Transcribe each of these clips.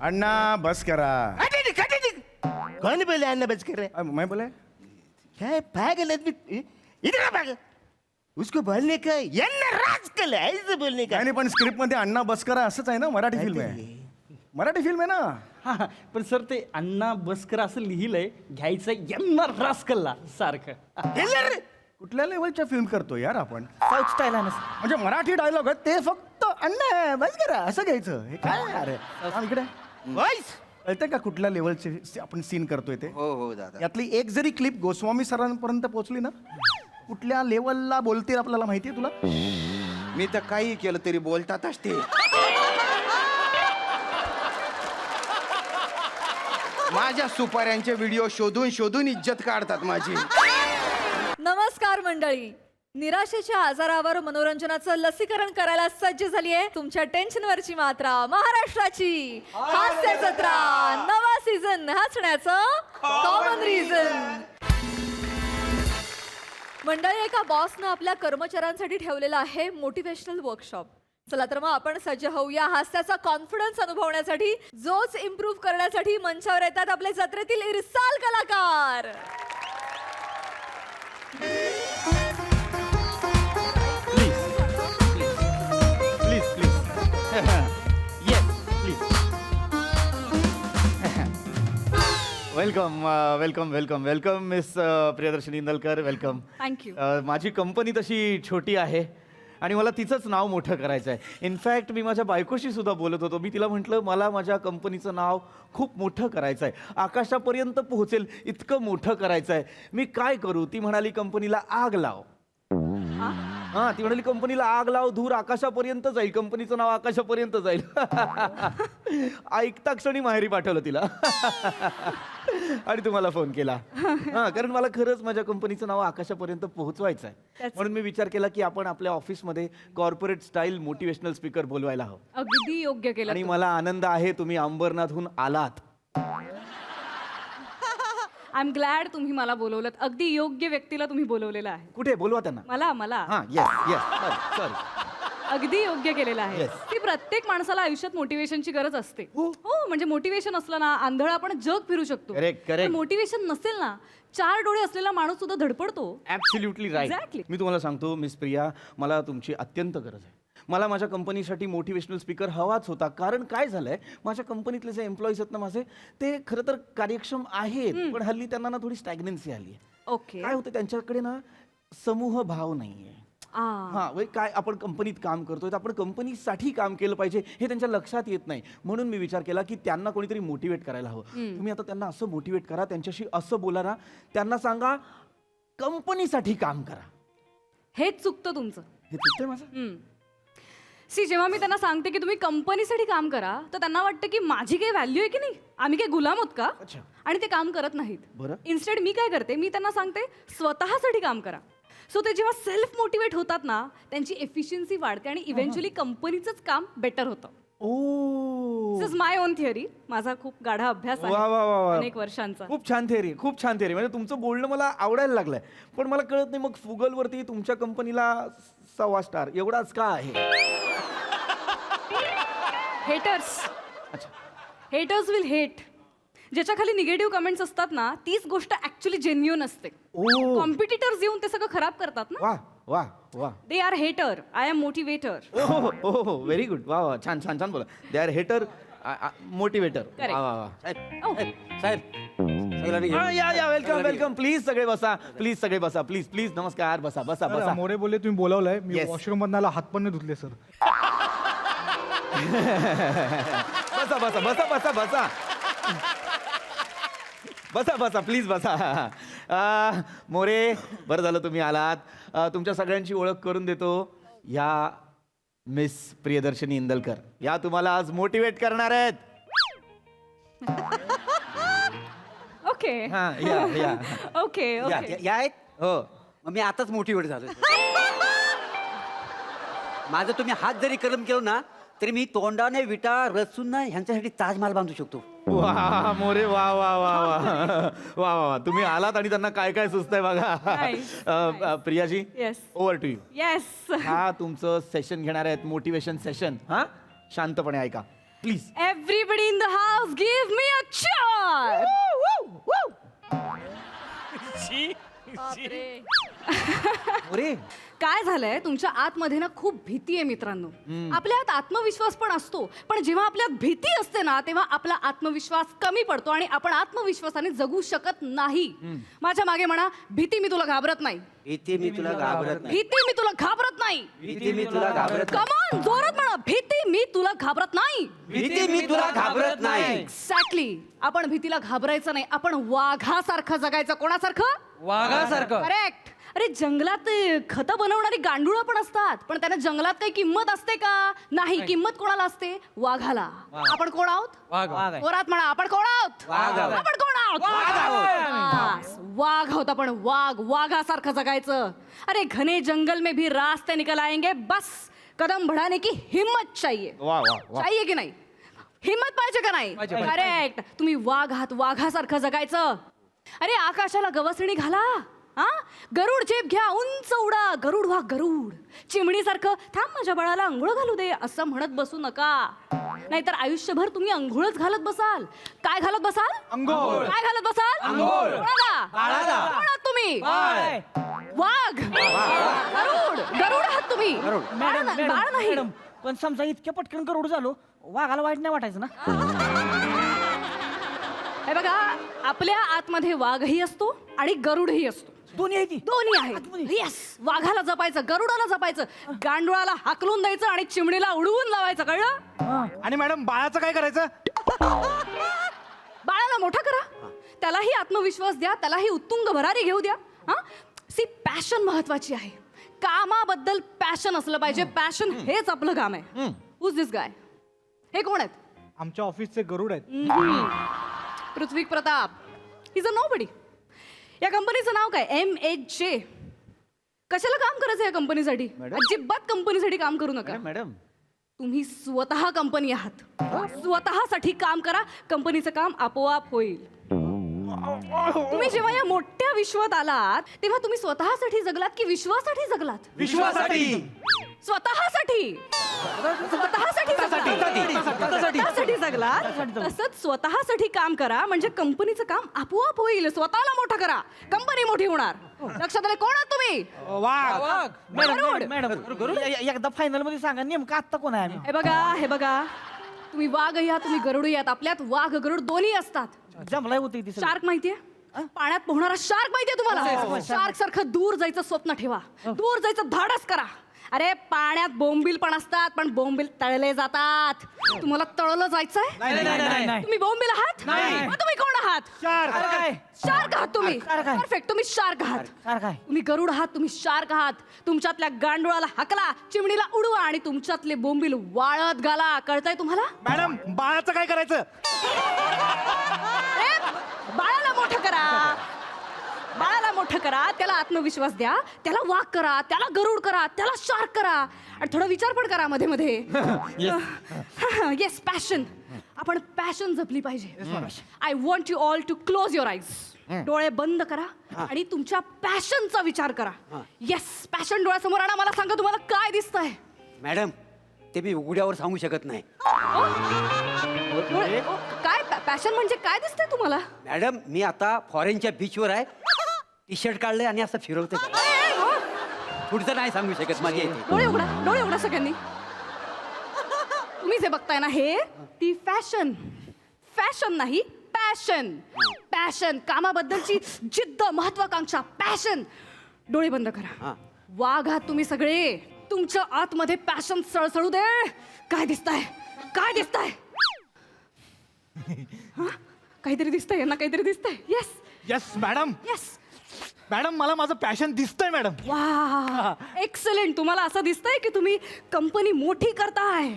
अण्णा बस करा. कौन बोले अन्ना बच कर रहे? मैं बोले क्या है पागल आदमी? इधर आ पागल. उसको बोलने का अन्ना रास्कल है ऐसे बोलने का. नाही पण स्क्रिप्ट मध्ये अण्णा बस करा असंच आहे ना. मराठी फिल्म आहे. मराठी फिल्म आहे ना. हा पण सर ते अण्णा बसकर असं लिहिलंय घ्यायचं यम्मा रास्कलला सारखं. हिलर कुठल्या लेवलच्या फिल्म करतो यार आपण. साऊथ स्टाईल आहे ना. म्हणजे मराठी डायलॉग आहे ते फक्त अण्णा बस करा असं घ्यायचं. हे काय अरे इकडे वॉइस कळतंय का कुठल्या लेवलचे आपण सीन करतोय ते. हो हो दादा. यातली एक जरी क्लिप गोस्वामी सरांपर्यंत पोहोचली ना कुठल्या लेवलला बोलतील आपल्याला माहितीये तुला. मी तर काही केलं तरी बोलतातच ते. माझ्या सुपाऱ्यांचे व्हिडिओ शोधून शोधून इज्जत काढतात माझी. नमस्कार मंडळी. निराशेच्या आजारावर मनोरंजनाचं लसीकरण करायला सज्ज झाली आहे तुमच्या टेन्शनवरची मात्रा महाराष्ट्राची हास्य जत्रा. नवा सीझन हसण्याचं कॉमन रिझन. मंडळी एका बॉसनं आपल्या कर्मचाऱ्यांसाठी ठेवलेलं आहे मोटिवेशनल वर्कशॉप. चला तर मग आपण सज्ज होऊया हास्याचा कॉन्फिडन्स अनुभवण्यासाठी. जोच इम्प्रूव्ह करण्यासाठी मंचावर येतात आपले जत्रेतील इरसाल कलाकार. Please yes please. Welcome welcome welcome welcome miss Priyadarshini Indalkar. Welcome. Thank you. माझी कंपनी तशी छोटी आहे आणि मला तिचंच नाव मोठं करायचं आहे. इनफॅक्ट मी माझ्या बायकोशी सुद्धा बोलत होतो. मी तिला म्हटलं मला माझ्या कंपनीचं नाव खूप मोठं करायचं आहे. आकाशापर्यंत पोहोचेल इतकं मोठं करायचं आहे. मी काय करू? ती म्हणाली कंपनीला आग लाव. हां ती म्हणाली कंपनीला आग लाव धूर आकाशापर्यंत जाईल. कंपनीचं नाव आकाशापर्यंत जाईल. ऐकता क्षणी माहेरी पाठवलं तिला. आणि तुम्हाला फोन केला. हां कारण मला खरंच माझ्या कंपनीचं नाव आकाशापर्यंत पोहोचवायचं आहे. म्हणून मी विचार केला की आपण आपल्या ऑफिसमध्ये कॉर्पोरेट स्टाईल मोटिवेशनल स्पीकर बोलवायला हवं. अगदी योग्य केलं. आणि मला आनंद आहे तुम्ही अंबरनाथहून आलात. आय एम ग्लॅड तुम्ही मला बोलवलं. अगदी योग्य व्यक्तीला तुम्ही बोलवलेलं आहे. कुठे बोलवा त्यांना. मला हां येस येस सॉरी. अगदी योग्य केलेलं आहे. Yes. की प्रत्येक माणसाला आयुष्यात मोटिवेशनची गरज असते. हो म्हणजे मोटिवेशन असलं ना आंधळ आपण जग फिरू शकतो. Correct, correct. मोटिवेशन नसेल ना 4 डोळे असलेला माणूस सुद्धा धडपडतो. Absolutely right. Exactly. मी तुम्हाला सांगतो मिस प्रिया मला तुमची अत्यंत गरज आहे. मला माझ्या कंपनीसाठी मोटिवेशनल स्पीकर हवाच होता. कारण काय झालंय माझ्या कंपनीतले जे एम्प्लॉईज आहेत ना माझे ते खरं तर कार्यक्षम आहेत पण हल्ली त्यांना ना थोडी स्टॅग्नन्सी आली आहे. ओके. काय होतं त्यांच्याकडे ना समूह भाव नाहीये. हां वय काय आपण कंपनीत काम करतोय तर आपण कंपनीसाठी काम केलं पाहिजे हे त्यांच्या लक्षात येत नाही. म्हणून मी विचार केला की त्यांना कोणीतरी मोटिवेट करायला हवं. तुम्ही आता त्यांना असं मोटिवेट करा त्यांच्याशी असं बोला ना त्यांना सांगा कंपनीसाठी काम करा. हेच चुकतं तुमचं. हे चुकतंय माझं. जेव्हा मी त्यांना सांगते की तुम्ही कंपनीसाठी काम करा तर त्यांना वाटतं की माझी काही व्हॅल्यू आहे की नाही. आम्ही काही गुलाम आहोत का. अच्छा. आणि ते काम करत नाहीत. बरं. इन्स्टेड मी काय करते मी त्यांना सांगते स्वतःसाठी काम करा. सो ते जेव्हा सेल्फ मोटिवेट होतात ना त्यांची एफिशियन्सी वाढते आणि इव्हेंच्युअली कंपनीचंच काम बेटर होतं. ओ दिस इज माय ओन थिअरी. माझा खूप गाढा अभ्यास वा वा वा वा. आहे अनेक वर्षांचा. खूप छान थेअरी खूप छान थेअरी. म्हणजे तुमचं बोलणं मला आवडायला लागलंय. पण मला कळत नाही मग गुगलवरती तुमच्या कंपनीला 6 स्टार एवढाच का आहे. हेटर्स अच्छा. Haters will hate. ज्याच्या खाली निगेटिव्ह कमेंट्स असतात ना तीच गोष्ट ऍक्च्युली जेन्युइन असते. ओ कॉम्पिटिटर्स येऊन ते सगळं खराब करतात ना. वा वा वा. They are hater. I am motivator. हो हो व्हेरी गुड. वा वा छान छान छान बोला. दे आर हेटर मोटिवेटर. Correct. वा वा वा. साहेब सगळ्यांनी हा, या वेलकम वेलकम. प्लीज सगळे बसा. प्लीज सगळे बसा. प्लीज प्लीज नमस्कार. बसा बसा बसा. मोरे बोलले तुम्ही बोलावलंय. मी Yes. वॉशरूम मधून आला हात पण नाही धुतले सर. बसा बसा बसा बसा बसा बसा बसा प्लीज बसा. मोरे बरं झालं तुम्ही आलात. तुमच्या सगळ्यांची ओळख करून देतो. या मिस प्रियदर्शनी इंदलकर या तुम्हाला आज मोटिवेट करणार आहेत. ओके हा या या ओके या ओके. या आहेत. हो मग मी आताच मोटिवेट झालो. माझं तुम्ही हात जरी कलम केलं ना तरी मी तोंडाने विटा रचून ना ह्यांच्यासाठी ताजमहाल बांधू शकतो. वा मोरे वा वा वा वा वा वा. तुम्ही आलात आणि त्यांना काय काय सुचतंय बघा. Nice. Priyaji yes over to you. Yes. हा तुमचं सेशन घेणार आहेत मोटिवेशन सेशन. हा शांतपणे ऐका. Please. Everybody in the house give me a chair. अरे काय झालंय तुमच्या आतमध्ये ना खूप भीती आहे मित्रांनो. आपल्या आत आत्मविश्वास पण असतो, पण जेव्हा आपल्यात भीती असते ना तेव्हा आपला आत्मविश्वास कमी पडतो आणि आपण आत्मविश्वासाने जगू शकत नाही. माझ्या मागे म्हणा, भीती मी तुला घाबरत नाही. भीती मी तुला घाबरत नाही. भीती मी तुला घाबरत नाही. भीती मी तुला घाबरत नाही. कमॉन, जोरात म्हणा, भीती मी तुला घाबरत नाही. भीती मी तुला घाबरत नाही. एक्झॅक्टली. आपण भीतीला घाबरायचं नाही, आपण वाघासारखं जगायचं. कोणासारखं? वाघासारखं. करेक्ट. अरे जंगलात खतं बनवणारी गांडुळं पण असतात, पण त्यांना जंगलात काही किंमत असते का? नाही. किंमत कोणाला असते? वाघाला. आपण कोण आहोत? जोरात म्हणा, आपण कोण आहोत? आपण कोण आहोत? बस, वाघ आहोत आपण. वाघासारखं जगायचं. अरे घने जंगल में भी रास्ते निकल आएंगे, बस कदम बढ़ाने की हिम्मत चाहिए. वा वा वा. चाहिए की नाही? हिम्मत पाहिजे का नाही? करेक्ट. तुम्ही वाघ आहात, वाघासारखं जगायचं. अरे आकाशाला गवसणी घाला. हा, गरुड झेप घ्या, उंच उडा. गरुड व्हा गरुड. चिमणीसारखं थांब माझ्या बाळाला अंघोळ घालू दे असं म्हणत बसू नका, नाहीतर आयुष्यभर तुम्ही अंघोळच घालत बसाल. काय घालत बसाल? अंघोळ. काय घालत बसाल? कोणाला? कोण आहात तुम्ही? वाघ. गरुड आहात तुम्ही. बाळ नाही. पण समजा इतक्या पटकन गरुड झालो, वाघाला वाईट नाही वाटायचं ना? हे बघा, आपल्या आतमध्ये वाघही असतो आणि गरुडही असतो. दोन्ही आहे ती. दोन्ही आहेत. येस. वाघाला जपायचं, गरुडाला जपायचं, गांडुळाला हाकलून द्यायचं आणि चिमणीला उडवून लावायचं. कळलं? आणि मॅडम बाळाचं काय करायचं? बाळाला मोठा करा, त्यालाही आत्मविश्वास द्या, त्यालाही उत्तुंग भरारी घेऊ द्या. हा, सी पॅशन महत्वाची आहे. कामाबद्दल पॅशन असलं पाहिजे. पॅशन हेच आपलं काम आहे. Who's this guy? हे कोण आहेत? आमच्या ऑफिसचे गरुड आहेत. Prithvi Pratap. Is a nobody. या कंपनीचं नाव काय? MHJ. कशाला काम करायचं या कंपनीसाठी? अजिबात कंपनीसाठी काम करू नका. मॅडम तुम्ही स्वतः कंपनी आहात. स्वतःसाठी काम करा, कंपनीचं काम आपोआप होईल. तुम्ही जेव्हा या मोठ्या विश्वात आलात तेव्हा तुम्ही स्वतःसाठी जगलात की विश्वासाठी जगलात? विश्वासाठी. स्वतःसाठी. स्वतःसाठी जगलात. तसंच स्वतःसाठी काम करा, म्हणजे कंपनीचं काम आपोआप होईल. स्वतःला मोठं करा, कंपनी मोठी होणार. लक्षात आलं? कोण आहात तुम्ही? गरुड. मॅडम एकदा फायनल मध्ये सांगा, नेमकं आत्ता कोण आहे आम्ही? हे बघा, तुम्ही वाघ आहात, तुम्ही गरुड आहात. आपल्यात वाघ गरुड दोन्ही असतात. जमलाय होती ती शार्क माहितीये? पाण्यात पोहणारा शार्क माहितीये तुम्हाला? शार्क सारखं दूर जायचं स्वप्न ठेवा, दूर जायचं धाडस करा. अरे पाण्यात बोंबील पण असतात, पण बोंबील तळले जातात. तुम्हाला तळलं जायचंय? तुम्ही बोंबील आहात? मग तुम्ही कोण आहात? शार्क आहात तुम्ही. परफेक्ट, तुम्ही शार्क आहात. तुम्ही गरुड आहात, तुम्ही शार्क आहात. तुमच्यातल्या गांडुळाला हकला, चिमणीला उडवा आणि तुमच्यातले बोंबील वाळत घाला. कळतंय तुम्हाला? मॅडम बाळाचं काय करायचं? अरे, बाळाला मोठं करा. बाळाला मोठं करा, त्याला आत्मविश्वास द्या, त्याला वाघ करा, त्याला गरुड करा, त्याला शार्क करा आणि थोडा विचार पण करा मध्ये मध्ये. Yes, passion. आपण पॅशन जपली पाहिजे. I want you all to close your eyes. डोळे बंद करा आणि तुमच्या पॅशनचा विचार करा. येस, पॅशन डोळ्यासमोर आणा. मला सांगा, तुम्हाला काय दिसतंय? मॅडम, ते मी उघड्यावर सांगू शकत नाही. काय पॅशन म्हणजे काय दिसतंय तुम्हाला? मॅडम, मी आता फॉरेनच्या बीचवर आहे, टी शर्ट काढलंय आणि असं फिरवते. पुढचं नाही सांगू शकत माझी. डोळे उघडा सगळ्यांनी. तुम्ही जे बघताय ना, हे ती फॅशन. फॅशन नाही, पॅशन. पॅशन, कामाबद्दलची जिद्द, महत्वाकांक्षा, पॅशन. डोळे बंद करा. वाघ आहात तुम्ही सगळे. तुमच्या आतमध्ये पॅशन सळसळू दे. काय दिसतंय? काय दिसतंय? काहीतरी दिसतंय यांना, काहीतरी दिसतंय. Yes yes madam. Yes madam, मला माझं पॅशन दिसतंय मॅडम. वा, एक्सलेंट. तुम्हाला असं दिसतंय की तुम्ही कंपनी मोठी करताय.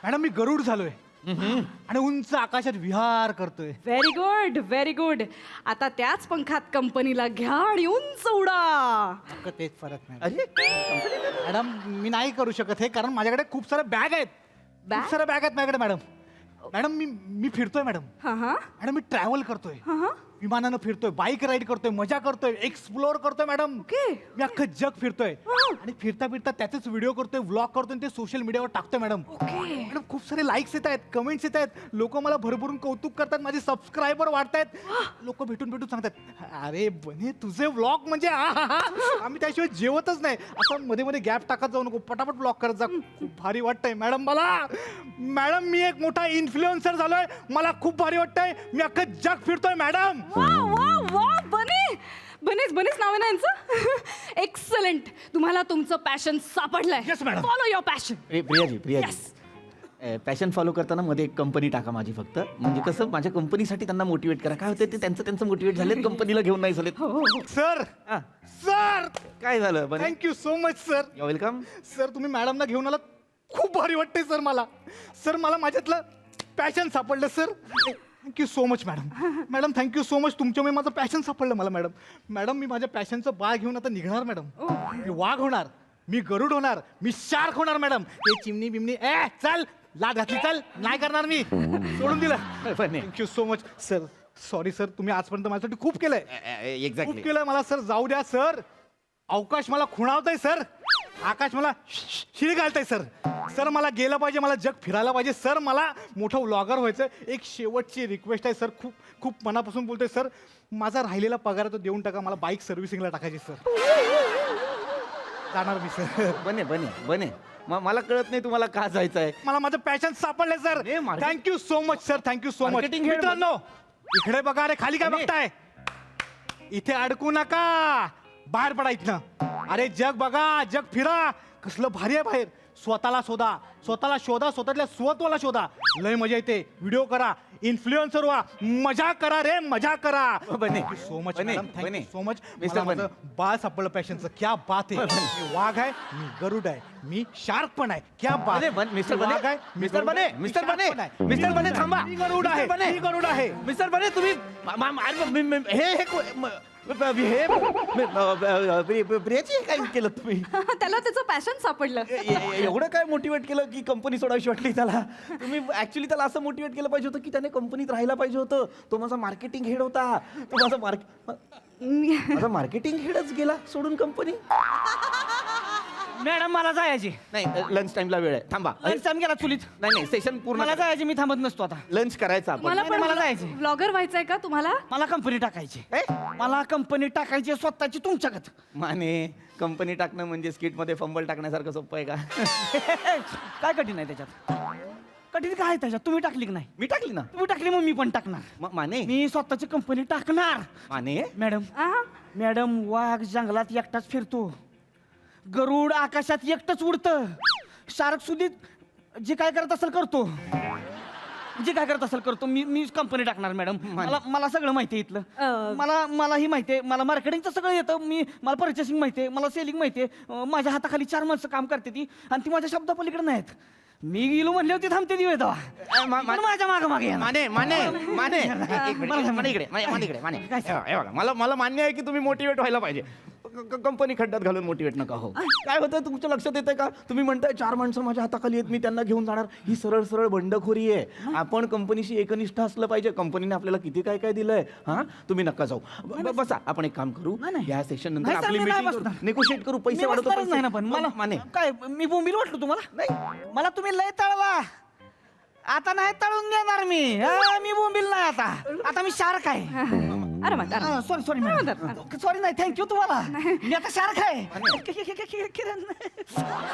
मॅडम, मी गरुड झालोय आणि उंच आकाशात विहार करतोय. Very good, very good. आता त्याच पंखात कंपनीला घ्या आणि उंच उडा. तेच फरक नाही मॅडम. मी नाही करू शकत हे, कारण माझ्याकडे खूप साऱ्या बॅग आहेत. खूप साऱ्या बॅग आहेत माझ्याकडे मॅडम. मॅडम, मी फिरतोय मॅडम. हा. मॅडम, मी ट्रॅव्हल करतोय. विमानानं फिरतोय, बाईक राईड करतोय, मजा करतोय, एक्सप्लोअर करतोय मॅडम. मी अख्खं जग फिरतोय आणि फिरता फिरता त्याचेच व्हिडिओ करतोय, व्लॉग करतोय आणि ते सोशल मीडियावर टाकतोय मॅडम. मॅडम खूप सारे लाईक्स येत आहेत, कमेंट्स येत आहेत, लोक मला भरभरून कौतुक करतात, माझे सबस्क्रायबर वाढतायत. लोक भेटून भेटून सांगतात, अरे बने तुझे व्लॉग म्हणजे आम्ही त्याशिवाय जेवतच नाही. असं मध्ये मध्ये गॅप टाकत जाऊ नको, पटापट ब्लॉग करत जा. खूप भारी वाटतंय मॅडम मला. मॅडम मी एक मोठा इन्फ्लुएन्सर झालोय, मला खूप भारी वाटतंय. मी अख्खं जग फिरतोय मॅडम. वा वा वा बनेच नाव आहे ना यांचं. एक्सलंट. तुम्हाला तुमचं पॅशन सापडलंय. Yes, madam. Follow your passion. Priyaji passion follow करताना मध्ये एक कंपनी टाका माझी फक्त. म्हणजे कसं माझ्या कंपनीसाठी त्यांना मोटिवेट करा. काय होतं ते त्यांचं मोटिवेट झालेत, कंपनीला घेऊन नाही झालेत. सर हा. सर काय झालं बने? Thank you so much sir. You welcome. Sir तुम्ही मॅडमला घेऊन आलात, खूप भारी वाटतंय सर मला. सर मला माझ्यातलं पॅशन सापडलं sir. Thank you so much madam. Madam thank you so much, तुमच्यामुळे माझं पॅशन सापडलं मला मॅडम. मॅडम मी माझ्या पॅशनचं बाळ घेऊन आता निघणार मॅडम. मी वाघ होणार, मी गरुड होणार, मी शार्क होणार मॅडम. ते चिमणी बिमणी चल लाद घातली, चल नाही करणार मी, सोडून दिलं. Thank you so much sir. Sorry sir, तुम्ही आजपर्यंत माझ्यासाठी खूप केलंय, खूप एक्झॅक्टली. केलंय मला सर. जाऊ द्या सर. अवकाश मला खुणावतंय सर, आकाश मला शिळ घालतंय सर. सर मला गेलं पाहिजे, मला जग फिरायला पाहिजे सर. मला मोठं व्लॉगर व्हायचं. एक शेवटची रिक्वेस्ट आहे सर, खूप खूप मनापासून बोलतोय सर. माझा राहिलेला पगार तो देऊन टाका, मला बाईक सर्व्हिसिंगला टाकायची सर. जाणार मी सर. बने मला कळत नाही तुम्हाला का जायचं आहे. मला माझं पॅशन सापडलंय सर. हे marketing- thank you so much sir, thank you so much. Marketing head मित्रांनो इकडे बघा, अरे खाली काय बने. बघताय, इथे अडकू नका, बाहेर पडा इथनं. अरे जग बघा, जग फिरा, कसलं भारी आहे बाहेर. स्वतःला शोधा, स्वतःतल्या स्वत्वाला शोधा. लय मजा येते. व्हिडिओ करा, इन्फ्लुएन्सर व्हा, मजा करा रे, मजा करा. बने. सो मच बने, मॅडम, बने. Thank you so much. मिस्टर बने. बाळ सापडलं पॅशनचं, क्या बात आहे. मी वाघ आहे, मी गरुड आहे, मी शार्क पण आहे, क्या बात आहे. मिस्टर मी वाघ आहे, बने, मी मिस्टर गरुड बने, आहे, मी मिस्टर शार्क बने, पण आहे. मिस्टर बने थांबा. मी गरुड आहे, मिस्टर बने. मी गरुड आहे. मिस्टर बने तुम्ही प्रियाची काय केलं तुम्ही? त्याला त्याचं पॅशन सापडलं. एवढं काय मोटिवेट केलं की कंपनी सोडावीशी वाटली त्याला? तुम्ही ऍक्च्युली त्याला असं मोटिवेट केलं पाहिजे होतं की त्याने कंपनीत राहायला पाहिजे होतं. तो माझा मार्केटिंग हेड होता. तो माझा मार्केटिंग हेडच गेला सोडून कंपनी. मॅडम मला जायची. नाही लंच टाइमला वेळ आहे, थांबा. लंच टाइम गेला चुलीत. नाही सेशन पूर्ण मला जायची, मी थांबत नसतो आता. लंच करायचा आपण. मला पण मला जायचंय. ब्लॉगर व्हायचंय का तुम्हाला? मला कंपनी टाकायची. मला कंपनी टाकायची स्वतःची तुमच्याकडे. माने कंपनी टाकणं म्हणजे स्किट मध्ये फंबल टाकण्यासारखं सोपं आहे का? काय कठीण आहे त्याच्यात? कठीण काय आहे त्याच्यात? तुम्ही टाकली की नाही? मी टाकली ना. तुम्ही टाकली मग मी पण टाकणार. माने मी स्वतःची कंपनी टाकणार. माने मॅडम मॅडम वाघ जंगलात एकटाच फिरतो, गरुड आकाशात एकटंच उडतं, शार्क सुधीत जे काय करत असेल करतो, जे काय करत असेल करतो. मी कंपनी टाकणार मॅडम. मला सगळं माहिती आहे इथलं. मलाही माहिती आहे, मला मार्केटिंगचं सगळं येतं. मला पर्चेसिंग माहिती आहे, मला सेलिंग माहिती आहे. माझ्या हाताखाली 4 माणसं काम करते ती, आणि ती माझ्या शब्दापलीकडे नाहीत. मी गेलो म्हणले होते थांबते दिवे तेव्हा. माझ्या मागे मागे माने माने माने इकडे माने मला मान्य आहे की तुम्ही मोटिवेट व्हायला पाहिजे. कंपनी खड्ड्यात घालून मोटिवेट नका हो. काय होतं तुमच्या लक्षात येतं का? तुम्ही म्हणताय 4 माणसं माझ्या हाताखाली आहेत, मी त्यांना घेऊन जाणार. ही सरळ सरळ बंडखोरी आहे. आपण कंपनीशी एकनिष्ठ असलं पाहिजे. कंपनीने आपल्याला किती काय काय दिलंय. हा तुम्ही नका जाऊ. बसा, आपण एक काम करू, या सेशन नंतर आपली मीटिंग नेगोशिएट करू. पैसे वाढवतो नाही ना. पण मला माने काय मी बोंबील वाटलो तुम्हाला? नाही, मला तुम्ही लय तळला. आता नाही तळून देणार मी. मी बोंबील नाही आता मी शार्क आहे. सॉरी नाही, थँक्यू तुम्हाला. मी आता शार्क आहे.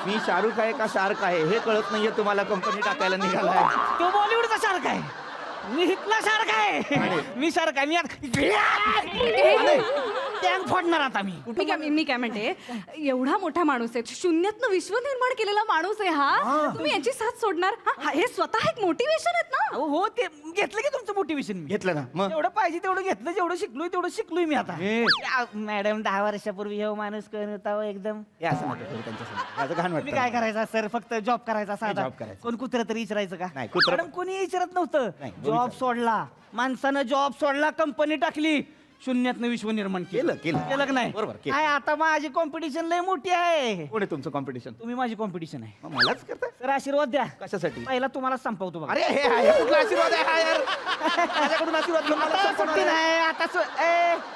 मी शाहरुख आहे का शार्क आहे हे कळत नाहीये तुम्हाला. कंपनी टाकायला निघालाय. तो बॉलिवूडचा शार्क आहे, मी हिटला शार्क आहे. मी शार्क आहे. मी टँक फोडणार आता मी. मी काय म्हणते, एवढा मोठा माणूस आहे, शून्यातनं विश्व निर्माण केलेला माणूस आहे हा. तुम्ही याची साथ सोडणार? हे स्वतः एक मोटिवेशन आहेत ना. हो ते घेतलं की तुमचं मोटिवेशन मी घेतलं ना. मग जेवढं पाहिजे तेवढं घेतलं, जेवढं शिकलोय तेवढं शिकलोय मी आता. मॅडम 10 वर्षापूर्वी हे माणूस करत आहो एकदम. हे असं नका करू त्यांच्यासमोर. माझं घाण मी वाटतं. काय करायचं सर? फक्त जॉब करायचा साधा. job करायचा. कोण कुत्र तरी विचारायचं का? नाही, कुत्रं- मॅडम कोणी विचारत नव्हतं. नाही, जॉब सोडला, माणसानं जॉब सोडला, कंपनी टाकली. शून्यातनं विश्व निर्माण केलं केलं. केलं का नाही बरोबर, केलं. काय आता माझी कॉम्पिटिशन लय मोठी आहे. कोण आहे तुमचं कॉम्पिटिशन? तुम्ही माझी कॉम्पिटिशन आहे. मलाच करताय? तर आशीर्वाद द्या. कशासाठी? पहिला तुम्हाला संपवतो बघा. अरे हे कुठला आशीर्वाद आहे हा यार? माझ्याकडून आशीर्वाद घेऊन मला आता संपवणार सुट्टी आहे. नाही आता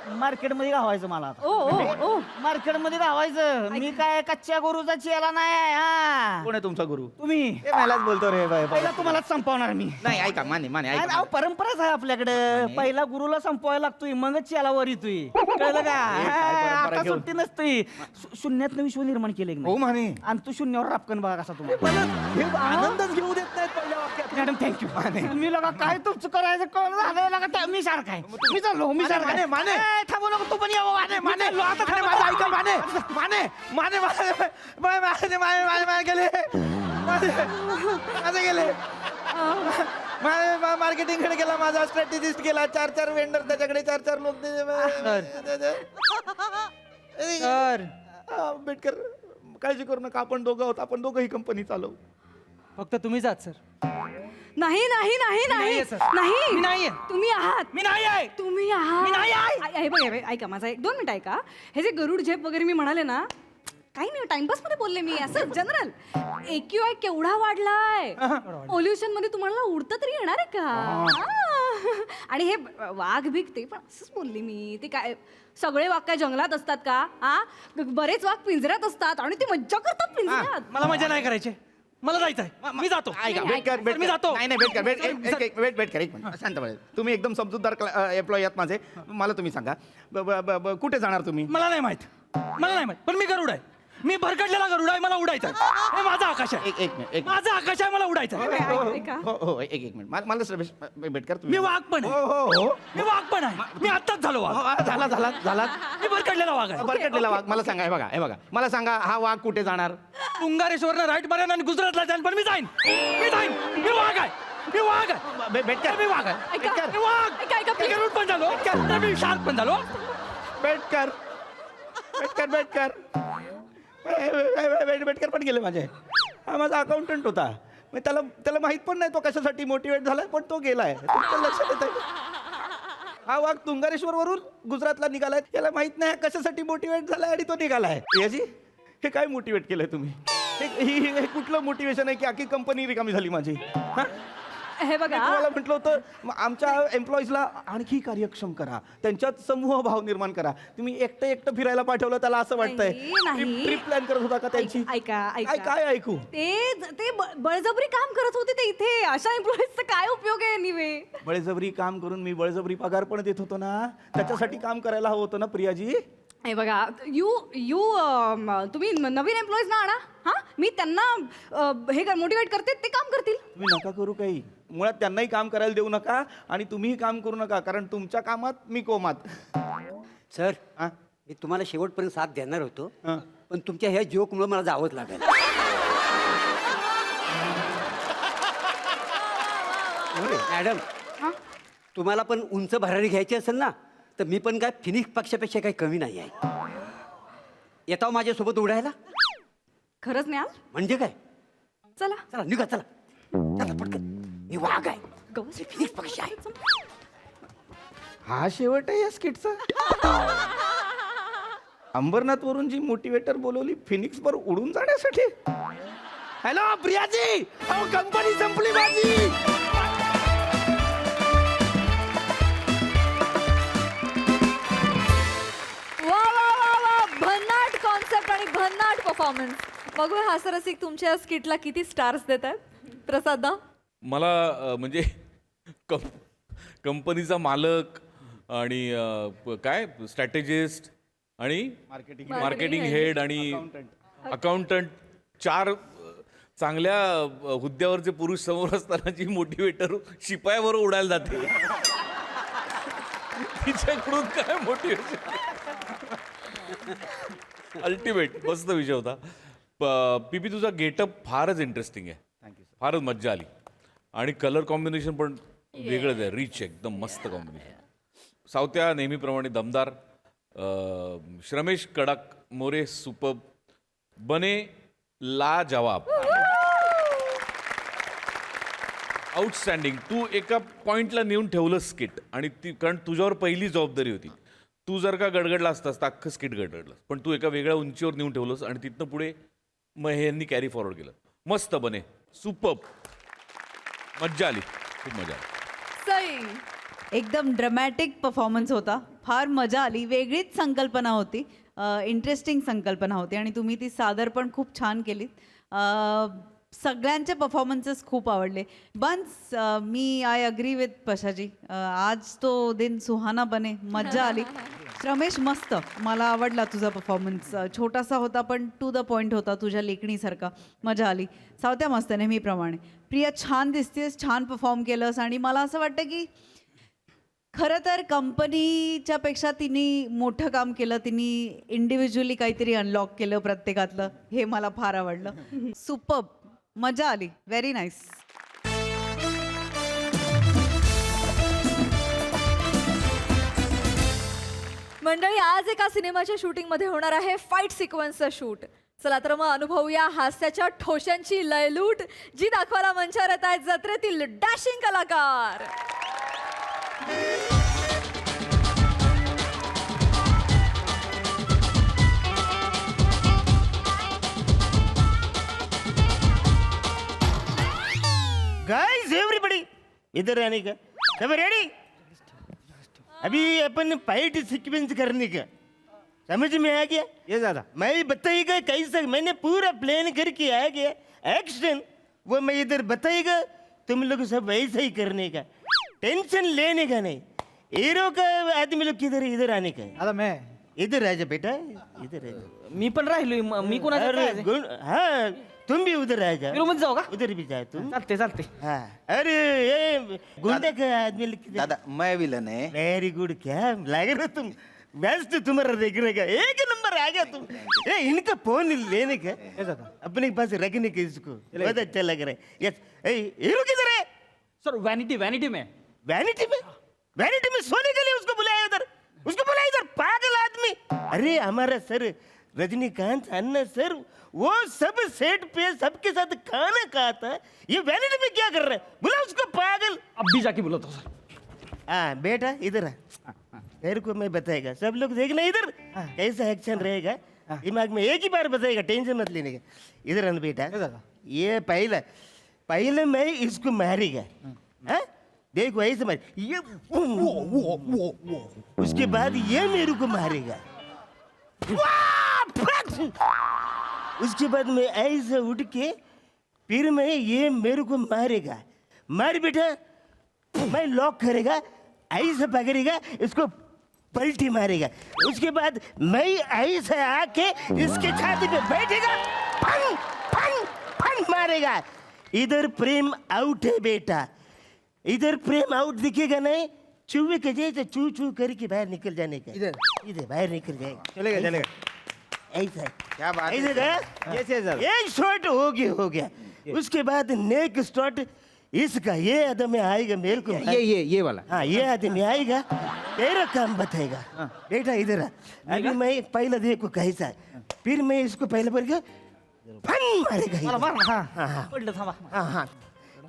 मार्केटमध्ये गावायचं मला आता. ओ मार्केटमध्ये गावायचं. मी काय कच्च्या गरुचा चेला नाही आहे, हा. कोण आहे तुमचा गुरु? तुम्ही हे मलाच बोलतो रे बाय पहिला तुम्हाला संपवणार मी. नाही ऐका माने माने अहो, ऐका परंपराच आहे आपल्याकडे. पहिला गुरुला संपवायला लागतोय मगच चेला वर येतोय. कळलं का? हे काय परंपरा आता घेऊन? सुट्टी नसतोय. शून्यातनं विश्व निर्माण केले हो माने आणि तू शून्यावर रापकन बघा कसा तुम्हाला. हे आनंदच घेऊ देत नाहीत पहिल्या वाक्यात. Madam thank you. मी लगा काय तुमचं करायचं कळलं झालं लगा मी सारखा आहे. मी चाललो मी सारखा आहे. माने. ए, थांबू नको तू पण यावं. माने माने माने माझं ऐका माने माने माने माने माने माने माने गेले माझे गेले मार्केटिंग कडे गेला माझा स्ट्रॅटेजिस्ट गेला 4 वेंडर त्याच्याकडे 4 लोक आंबेडकर काळजी करू नका आपण दोघं आहोत आपण दोघं ही कंपनी चालवू. फक्त तुम्ही जात सर. नाही नाही नाही नाही नाहीये, sir. नाही मी नाहीये. तुम्ही आहात. मी नाही आहे. तुम्ही आहात. मी नाही आहे. हे बघ, हे बघ, ऐका माझा 1-2 मिनिट ऐका. हे जे गरुड झेप वगैरे मी म्हणाले ना, काही नाही टाइमपास मध्ये बोलले मी असं जनरल. AQI केवढा वाढलाय. पोल्युशन मध्ये तुम्हाला उडता तरी येणार आहे का? हा. आणि हे वाघ बिग ते पण असंच बोलले मी. ते काय सगळे वाघ काय जंगलात असतात का? हा बरेच वाघ पिंजऱ्यात असतात आणि ते मज्जा करतात पिंजऱ्यात. मला मजा नाही करायची. मला जायचंय. मी जातो. ऐका वेट मी जातो. नाही नाही वेट कर एक मिनिट शांत बस. तुम्ही एकदम समजूतदार एम्प्लॉई आहात माझे. मला तुम्ही सांगा कुठे जाणार तुम्ही? मला नाही माहित पण मी गरुड आहे. मी भरकटलेला गरुड आहे. मला उडायचं आहे. हे माझा आकाश आहे. एक मिनिट माझा आकाश आहे. मला उडायचं आहे. ऐका. हो एक मिनिट मला बेटकर मी तुम्ही वाघ पण हो आहे. हो हो मी वाघ पण आहे. मी आत्ताच झालो वाघ. झाला मी भरकटलेला वाघ आहे. बरकटलेला वाघ. मला सांगा हे बघा मला सांगा हा वाघ कुठे जाणार? तुंगारेश्वरनं राईट मारेन आणि गुजरातला जाईन पण मी जाईन. मी वाघ आहे. मी वाघ आहे. बेटकर मी वाघ आहे. ऐका. मी वाघ. ऐका, ऐका, मी please. गरुड पण झालो. मी शार्क पण झालो. बेटकर पण गेले माझे. हा माझा अकाउंटंट होता. मग त्याला माहित पण नाही तो कशासाठी मोटिवेट झालाय पण तो गेलाय. तुमच्या लक्षात येत हा वाघ तुंगारेश्वर वरून गुजरातला निघालाय. याला माहित नाही कशासाठी मोटिवेट झालाय आणि तो निघालाय. याची हे काय मोटिवेट केलंय तुम्ही? हे कुठलं मोटिवेशन आहे की अख्खी कंपनी रिकामी झाली माझी? हा? हे मी बघा तुम्हाला म्हटलं होतं आमच्या एम्प्लॉईजला आणखी कार्यक्षम करा त्यांच्यात समूह भाव निर्माण करा. तुम्ही एकटं फिरायला पाठवलं त्याला असं वाटतंय नाही. ट्रिप प्लॅन करत होता का त्यांची? ऐका काय काय ऐकू? ते बळजबरी काम करत होते ते इथे. अशा एम्प्लॉईजचा काय उपयोग आहे निवे? बळजबरी काम करून मी बळजबरी पगार पण देत होतो ना. त्याच्यासाठी काम करायला हवं होतं ना प्रियाजी. हे बघा तुम्ही नवीन एम्प्लॉईज ना आणा. हा मी त्यांना हे मोटिवेट करते ते काम करतील. तुम्ही नका करू काही. मुळात त्यांनाही काम करायला देऊ नका आणि तुम्हीही काम करू नका कारण तुमच्या कामात मी कोमात. सर हा? मी तुम्हाला शेवटपर्यंत साथ देणार होतो हा. पण तुमच्या ह्या जोकमुळे मला जावंच लागेल. मॅडम हा? तुम्हाला पण उंच भरारी घ्यायची असेल ना तर मी पण काय फिनिक्स पक्षापेक्षा काही कमी नाही आहे. येताव माझ्यासोबत उडायला? खरंच न्याल? म्हणजे काय? चला चला निघा चला चला पटकन. मी वाघ आहे. गवस. फिनिक्स पक्ष आहे. हा शेवट आहे या स्किटचा. अंबरनाथ वरून जी मोटिवेटर बोलवली फिनिक्स वर उडून जाण्यासाठी. हॅलो प्रियाजी अहो कंपनी संपली माझी. वा वा वा वा भन्नाट कॉन्सेप्ट आणि भन्नाट परफॉर्मन्स. बघूया हास्यरसिक तुमच्या स्किटला किती स्टार्स देत आहेत. प्रसाद दा मला म्हणजे कंपनीचा मालक आणि काय स्ट्रॅटेजिस्ट आणि मार्केटिंग हेड आणि अकाउंटंट 4 चांगल्या हुद्द्यावरचे पुरुष समोर असताना जी मोटिवेटर शिपायावर उडायला जाते तिच्याकडून काय मोटिवेशन. अल्टिमेट मस्त विषय होता. पीपी तुझा गेटअप फारच इंटरेस्टिंग आहे. Thank you sir. फारच मज्जा आली आणि कलर कॉम्बिनेशन पण वेगळंच आहे. रिच एकदम मस्त कॉम्बिनेशन. सावत्या नेहमीप्रमाणे दमदार. श्रमेश कडक मोरे सुपर बने ला जवाब. आउटस्टँडिंग. तू एका पॉइंटला नेऊन ठेवलं स्किट आणि ती कारण तुझ्यावर पहिली जबाबदारी होती. तू जर का गडगडला असतास तर अख्खं स्किट गडगडलं, पण तू एका वेगळ्या उंचीवर नेऊन ठेवलंस आणि तिथनं पुढे मग हे यांनी कॅरी फॉरवर्ड केलं. मस्त बने, सुपर्ब, मज्जा आली, खूप मजा आली. सई एकदम ड्रमॅटिक परफॉर्मन्स होता. फार मजा आली. वेगळीच संकल्पना होती, इंटरेस्टिंग संकल्पना होती आणि तुम्ही ती सादर पण खूप छान केलीत. सगळ्यांचे परफॉर्मन्सेस खूप आवडले. बन्स, मी आय अग्री विथ पशाजी. आज तो दिन सुहाना बने. मज्जा आली. रमेश, मस्त, मला आवडला तुझा परफॉर्मन्स. छोटासा होता पण टू द पॉईंट होता, तुझ्या लेखणीसारखा. मजा आली. सावत्या मस्त, नेहमीप्रमाणे. प्रिया, छान दिसतेस, छान परफॉर्म केलंस आणि मला असं वाटतं की खरं तर कंपनीच्या पेक्षा तिने मोठं काम केलं. तिने इंडिव्हिज्युअली काहीतरी अनलॉक केलं प्रत्येकातलं. हे मला फार आवडलं. सुपर्ब, मजा आली. Very nice. मंडळी, आज एका सिनेमाच्या शूटिंगमध्ये होणार आहे फाईट सिक्वेन्सचं शूट. चला तर मग अनुभवूया हास्याच्या ठोशांची लयलूट, जी दाखवायला मंचावर येत आहेत जत्रेतील डॅशिंग कलाकार. गाइस एवरीबडी, इधर आने का. सब रेडी? अभी अपन फाइट सीक्वेंस करने का. समझ में आ गया? ये दादा. मैं बताइएगा कैसा. मैंने पूरा प्लान करके आ गया. एक्शन वो मैं इधर बताइएगा, तुम लोग सब वैसा ही करने का. टेंशन लेने का नहीं. हीरो का आदमी लोग किधर है? इधर आने का है. आता मैं इधर आ जा बेटा, इधर आ जा. मी पण राहिलोय. मी कोणाचं अरे काय? हाँ, तुम भी उधर आ जा. मध्ये जाऊ का? उधर भी जा तुम. चालते चालते. हाँ. अरे ये गुंडे का आदमी लोग किधर? दादा, मैं विलन है. Very good. क्या लग रहा तुम बेस्ट तुम्हारा देखने का. एक नंबर आ गया तुम. ए इनका फोन लेने का अपने पास रखने का इसको बहुत अच्छा लग रहा है. यस. हीरो किधर है? सर वॅनिटी वॅनिटी में. वैनिटी में? वैनिटी में सोने के लिए उसको बुलाया इधर. उसको बुलाया इधर. पागल आदमी. अरे हमारा सर रजनीकांत अन्ना सर, वो सब सेट पे सबके साथ खाना खाता है. ये वैनिटी में क्या कर रहा है? बुला उसको, पागल. अभी जाके बोलतो सर. हाँ बेटा इधर आ. तेरे को मैं बताएगा. सब लोग देखना इधर कैसा एक्शन रहेगा. दिमाग में एक ही बार बताएगा, टेंशन मत लेने का. इधर आना बेटा. ये पहले मैं इसको मारेगा. हाँ? देखो ऐसे मार. ये उसके बाद ये मेरे को मारेगा. उसके बाद मैं ऐसे उठ के फिर मैं ये मेरे को मारेगा. मार बेटा. मैं लॉक करेगा, ऐसे पकड़ेगा, इसको पलटी मारेगा. उसके बाद मैं ऐसे आके इसके छाती पे बैठेगा, फन फन फन मारेगा. इधर प्रेम आउट है बेटा. इधर प्रेम आउट दिखेगा नहीं, चूहे के जैसे चू चू करके बाहर निकल जाने का. इधर बाहर निकल जाएगा. चलेगा. ऐसा क्या बात है. ऐसे गया. येस येस दादा. एक शॉट हो गया. उसके बाद नेक्स्ट शॉट इसका. ये आदमी आएगा मेरे को. ये वाला. हाँ, ये आदमी आएगा, तेरा काम बताएगा. बेटा इधर आ. अभी मैं पहले देखो कैसा है. फिर मैं इसको पहले बोल के फन मारेगा. मला मार ना. हाँ हाँ पडलं थांबा. हाँ हाँ.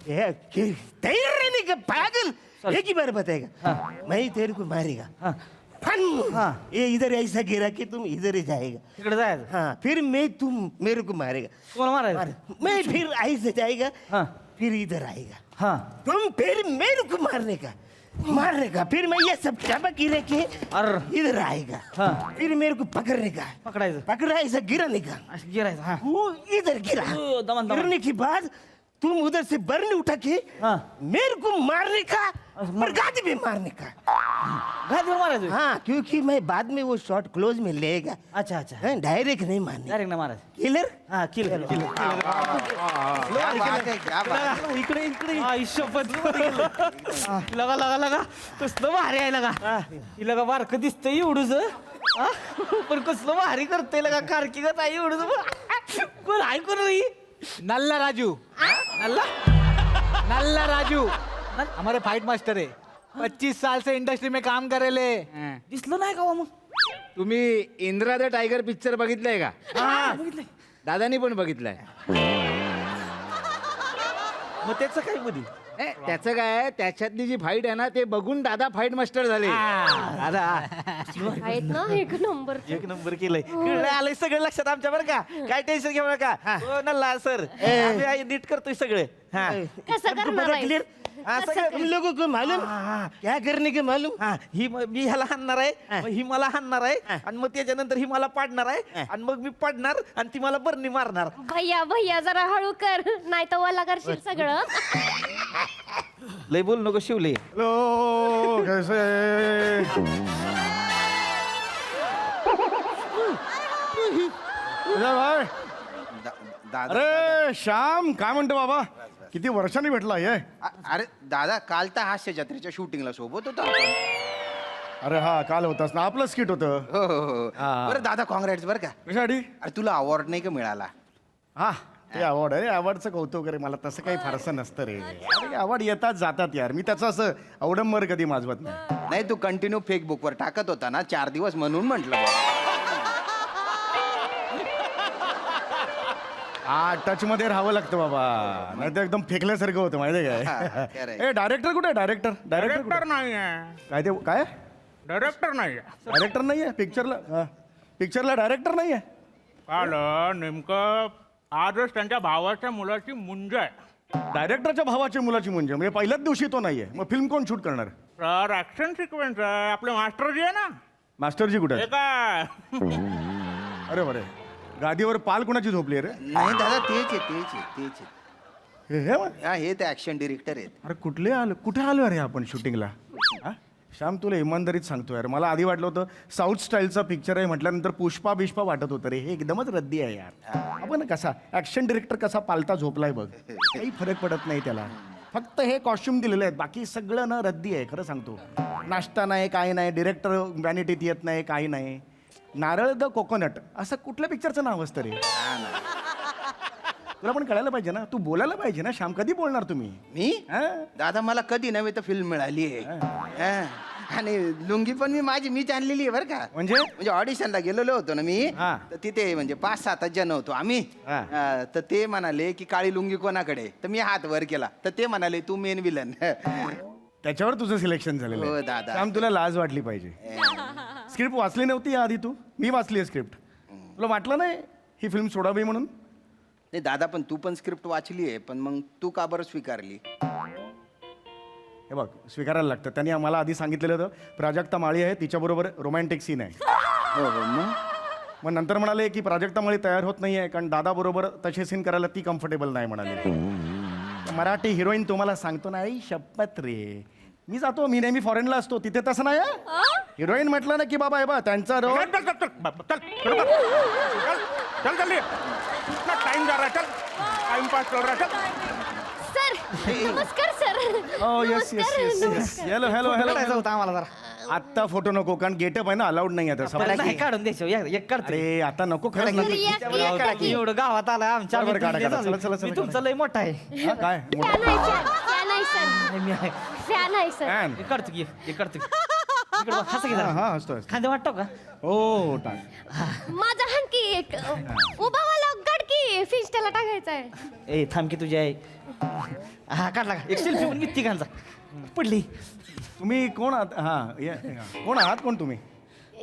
तैयार रहने का पागल. एक ही बार बताएगा. मैं तेरे को मारेगा. फन. ये इधर ऐसा गिरा कि तुम इधर ही जाएगा. तिकडे जायचं. हाँ, फिर मैं तुम मेरे को मारेगा. तुम्हाला मारायचं. मैं फिर ऐसे जाएगा. हाँ. फिर इधर आएगा. हा. तुम फिर मेरे को मारने का. फिर मैं ये सब चाबा की रखे इधर आएगा. हाँ. फिर मेरे को पकड़ने का. पकडायचं. पकड़ा ऐसा गिराने का. असं गिरायचं. हा. वो इधर गिरा. दमन. गिरने के बाद तुम उधर से बर्न उठा के हाँ. मेरे को मारने का और गादी में मारने का. घातवर मारायचं. हाँ, क्योंकि मैं बाद में वो शॉट क्लोज में लेगा. अच्छा अच्छा. डायरेक्ट नहीं मारने. डायरेक्ट नाही मारायचं. किलर. हा किल. क्या बात है, क्या बात है. इकडे शपथ. लगा कसलं भारी आहे लगा. लगा बारक दिसतंय एवढूच. पण कसलं भारी करतंय लगा. कारकी गत आहे एवढूच. कोण आहे कोण रे? नल्ला राजू. नल्ला राजू हमारे फाइट मास्टर है. 25 साल से इंडस्ट्री में काम करेले. दिसलं नाही का मग? तुम्ही इंद्रा द टायगर पिक्चर बघितलाय का? बघितलंय. दादानी पण बघितलाय. मग त्याचं काय मध्ये? त्याचं काय त्याच्यातली जी फाईट आहे ना ते बघून दादा फाईट मास्टर झाले. दादा आहेत ना एक नंबर. एक नंबर केलंय कळलं, आलंय सगळं लक्षात आमच्या बरं का. काय टेन्शन घेऊ नका. हो नल्ला सर आम्ही नीट करतोय सगळं. हा कसं करणार आहे? क्लियर हा, सगळं तुम लोगों को मालूम क्या करने के मालूम. हा मी ह्याला हाणणार आहे, मग ही मला हाणणार आहे, आणि मग त्याच्यानंतर ही मला पाडणार आहे, आणि मग मी पडणार आणि ती मला बरणी मारणार. भैया भैया जरा हळू कर, नाही तर वल्ला करशील सगळं. लय बोल नको शिवले. हॅलो कैसे अजय भाई. अरे श्याम काय म्हणतो बाबा, किती वर्षांनी भेटला हे. अरे दादा काल तर हास्य जत्रेच्या शूटिंगला सोबत होतो आपण. अरे हा काल होतास ना, आपलं स्किट होतं. हो हो हो. बरं दादा कॉंग्रॅट्स बरं का. कशासाठी. अरे तुला अवॉर्ड नाही का मिळाला. हा ते अवॉर्ड आहे, अवॉर्डचं कौतुक रे, मला तसं काही फारसं नसतं रे. अरे अवॉर्ड येतात जातात यार, मी त्याचं असं अवडंबर कधी माजवत नाही. नाही तू कंटिन्यू फेसबुकवर टाकत होता ना 4 दिवस म्हणून म्हटलं. हा टच मध्ये राहावं लागतं बाबा, नाही तर एकदम फेकल्यासारखं होतं माहिती हा, आहे खरं काय. आहे. ए डायरेक्टर कुठे, डायरेक्टर डायरेक्टर नाही काय ते काय डायरेक्टर नाही डायरेक्टर नाही आहे पिक्चरला. पिक्चरला डायरेक्टर नाही आहे. काल नेमकं आजच त्यांच्या भावाच्या मुलाची मुंज आहे. डायरेक्टरच्या भावाच्या मुलाची म्हणजे पहिल्याच दिवशी तो नाहीये, मग फिल्म कोण शूट करणार. सर ऍक्शन सिक्वेन्स आहे. आपले मास्टर जी आहे ना मास्टरजी कुठे हे आहे? काय अरे बरे, गादीवर पाल कुणाची झोपली रे. नाही दादा तेच आहे तेच आहे तेच आहे. हे मग. हा, हे ते ऍक्शन डिरेक्टर आहेत. अरे कुठे आलो अरे आपण शूटिंगला. श्याम तुला इमानदारीत सांगतो यार, मला आधी वाटलं होतं साऊथ स्टाईलचा पिक्चर आहे म्हटल्यानंतर पुष्पा बिष्पा वाटत होतं रे. हे एकदमच रद्दी आहे यार. आपण कसा ऍक्शन डिरेक्टर कसा पालता झोपलाय बघ, काही फरक पडत नाही त्याला. फक्त हे कॉस्ट्युम दिलेले आहेत, बाकी सगळं ना रद्दी आहे खरं सांगतो. नाश्ता नाही काही नाही, डिरेक्टर व्हॅनिटीत येत नाही काही नाही. नारळ द कोकोनट असं कुठल्या पिक्चरचं नाव असतं रे. तुला पण कळायला पाहिजे ना, तू बोलायला पाहिजे ना श्याम. कधी बोलणार तुम्ही. मी हा? दादा मला कधी नव्हे तर फिल्म मिळाली आहे. हा. आणि लुंगी पण मीच आणलेली आहे बरं का. म्हणजे ऑडिशनला गेलेलो होतो ना मी, हा. तर तिथे म्हणजे 5-7 जण होतो आम्ही. हा. तर ते म्हणाले की काळी लुंगी कोणाकडे, तर मी हात वर केला तर ते म्हणाले तू मेन विलन. त्याच्यावर तुझं सिलेक्शन झालेलं हो आहे. दादा. श्याम तुला लाज वाटली पाहिजे. स्क्रिप्ट वाचली नव्हती या आधी तू. मी वाचली आहे स्क्रिप्ट. तुला वाटलं नाही ही फिल्म सोडावी म्हणून. नाही दादा पण तू पण स्क्रिप्ट वाचली आहे, पण मग तू का बरं स्वीकारली. हे बघ स्वीकारायला लागतं. त्यांनी आम्हाला आधी सांगितलेलं होतं प्राजक्ता माळी आहे, तिच्याबरोबर रोमॅन्टिक सीन आहे. हो हो मग नंतर म्हणाले की प्राजक्ता माळी तयार होत नाही आहे कारण दादाबरोबर तसे सीन करायला ती कम्फर्टेबल नाही म्हणाले. मराठी हिरोईन तुम्हाला सांगतो ना, आई शपथ रे, मी जातो, मी नेहमी फॉरेनला असतो, तिथे तसं नाही. हिरोईन म्हटलं ना की बाबा हे बा त्यांचा रोल. चल जल्दी टाइम जा रहा है. चल टाइम पास चल रहा है. चल सर नमस्कार sir. Oh yes yes yes yes. Hello hello hello. होता आम्हाला जरा. आत्ता फोटो नको कारण गेटअप आहे ना, अलाउड नाही आता. नाही काढून द्यायचं एक काढते. अरे आता नको खरंच या, नको. या, या, की. एवढं गावात आला आमच्या बरं, काढा, काढा. चला, चला, मी चला, तुमचा लय मोठा आहे. हा, काय फॅन आहे फॅन आहे सर. मी आहे. फॅन आहे सर. फॅन. हे काढतो की हे काढतो की. इकडं बघ, हसं की जरा. हा हसतो हसतो. खांदे वाटतो का. हो टाक. माझा हंकी एक उभा वाला गडकी फिस्टला टाकायचा आहे. ए थांब की तुझी आहे. हा काढला का एक सेल्फी पण किती घालचा पडली. तुम्ही कोण आहात. कोण आहात कोण तुम्ही.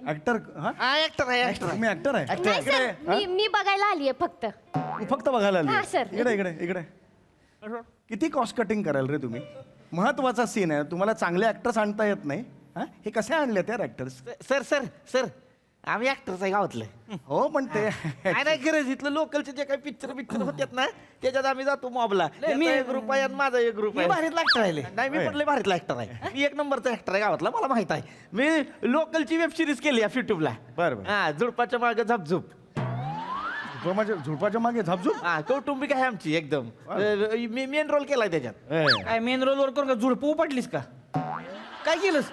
ऍक्टर. हा ऍक्टर आहे ऍक्टर. तुम्ही ऍक्टर आहे. नाही सर मी बघायला आलीये फक्त. तू फक्त बघायला हा, आली. सर. इकडे इकडे इकडे. किती कॉस्ट कटिंग कराल रे तुम्ही. महत्वाचा सीन आहे, तुम्हाला चांगले ऍक्टर्स आणता येत नाही. हा? हे कसे आणले त्या ऍक्टर्स. सर सर सर आम्ही ऍक्टर्स आहे गावातलं. हो पण ते काय नाही गरज इथलं लोकलचे जे काही पिक्चर होत्यात ना त्याच्यात आम्ही जातो मॉबला. मी एक ग्रुप आहे आणि माझा एक ग्रुप आहे. भारीतला ऍक्टर आहे. नाही मी पण लय भारीतला ऍक्टर आहे. मी एक नंबरचा ऍक्टर आहे गावातला, मला माहित आहे. मी लोकलची वेब सिरीज केली आहे युट्यूबला. बरं बरं. हा झुडपाच्या मागे झपझुप. झुडपाच्या मागे झापझूप. हा कौटुंबिक आहे आमची एकदम. मी मेन रोल केलाय त्याच्यात. ए. काय मेन रोल वर करून का झुडपू पडलीस का काय केलंस.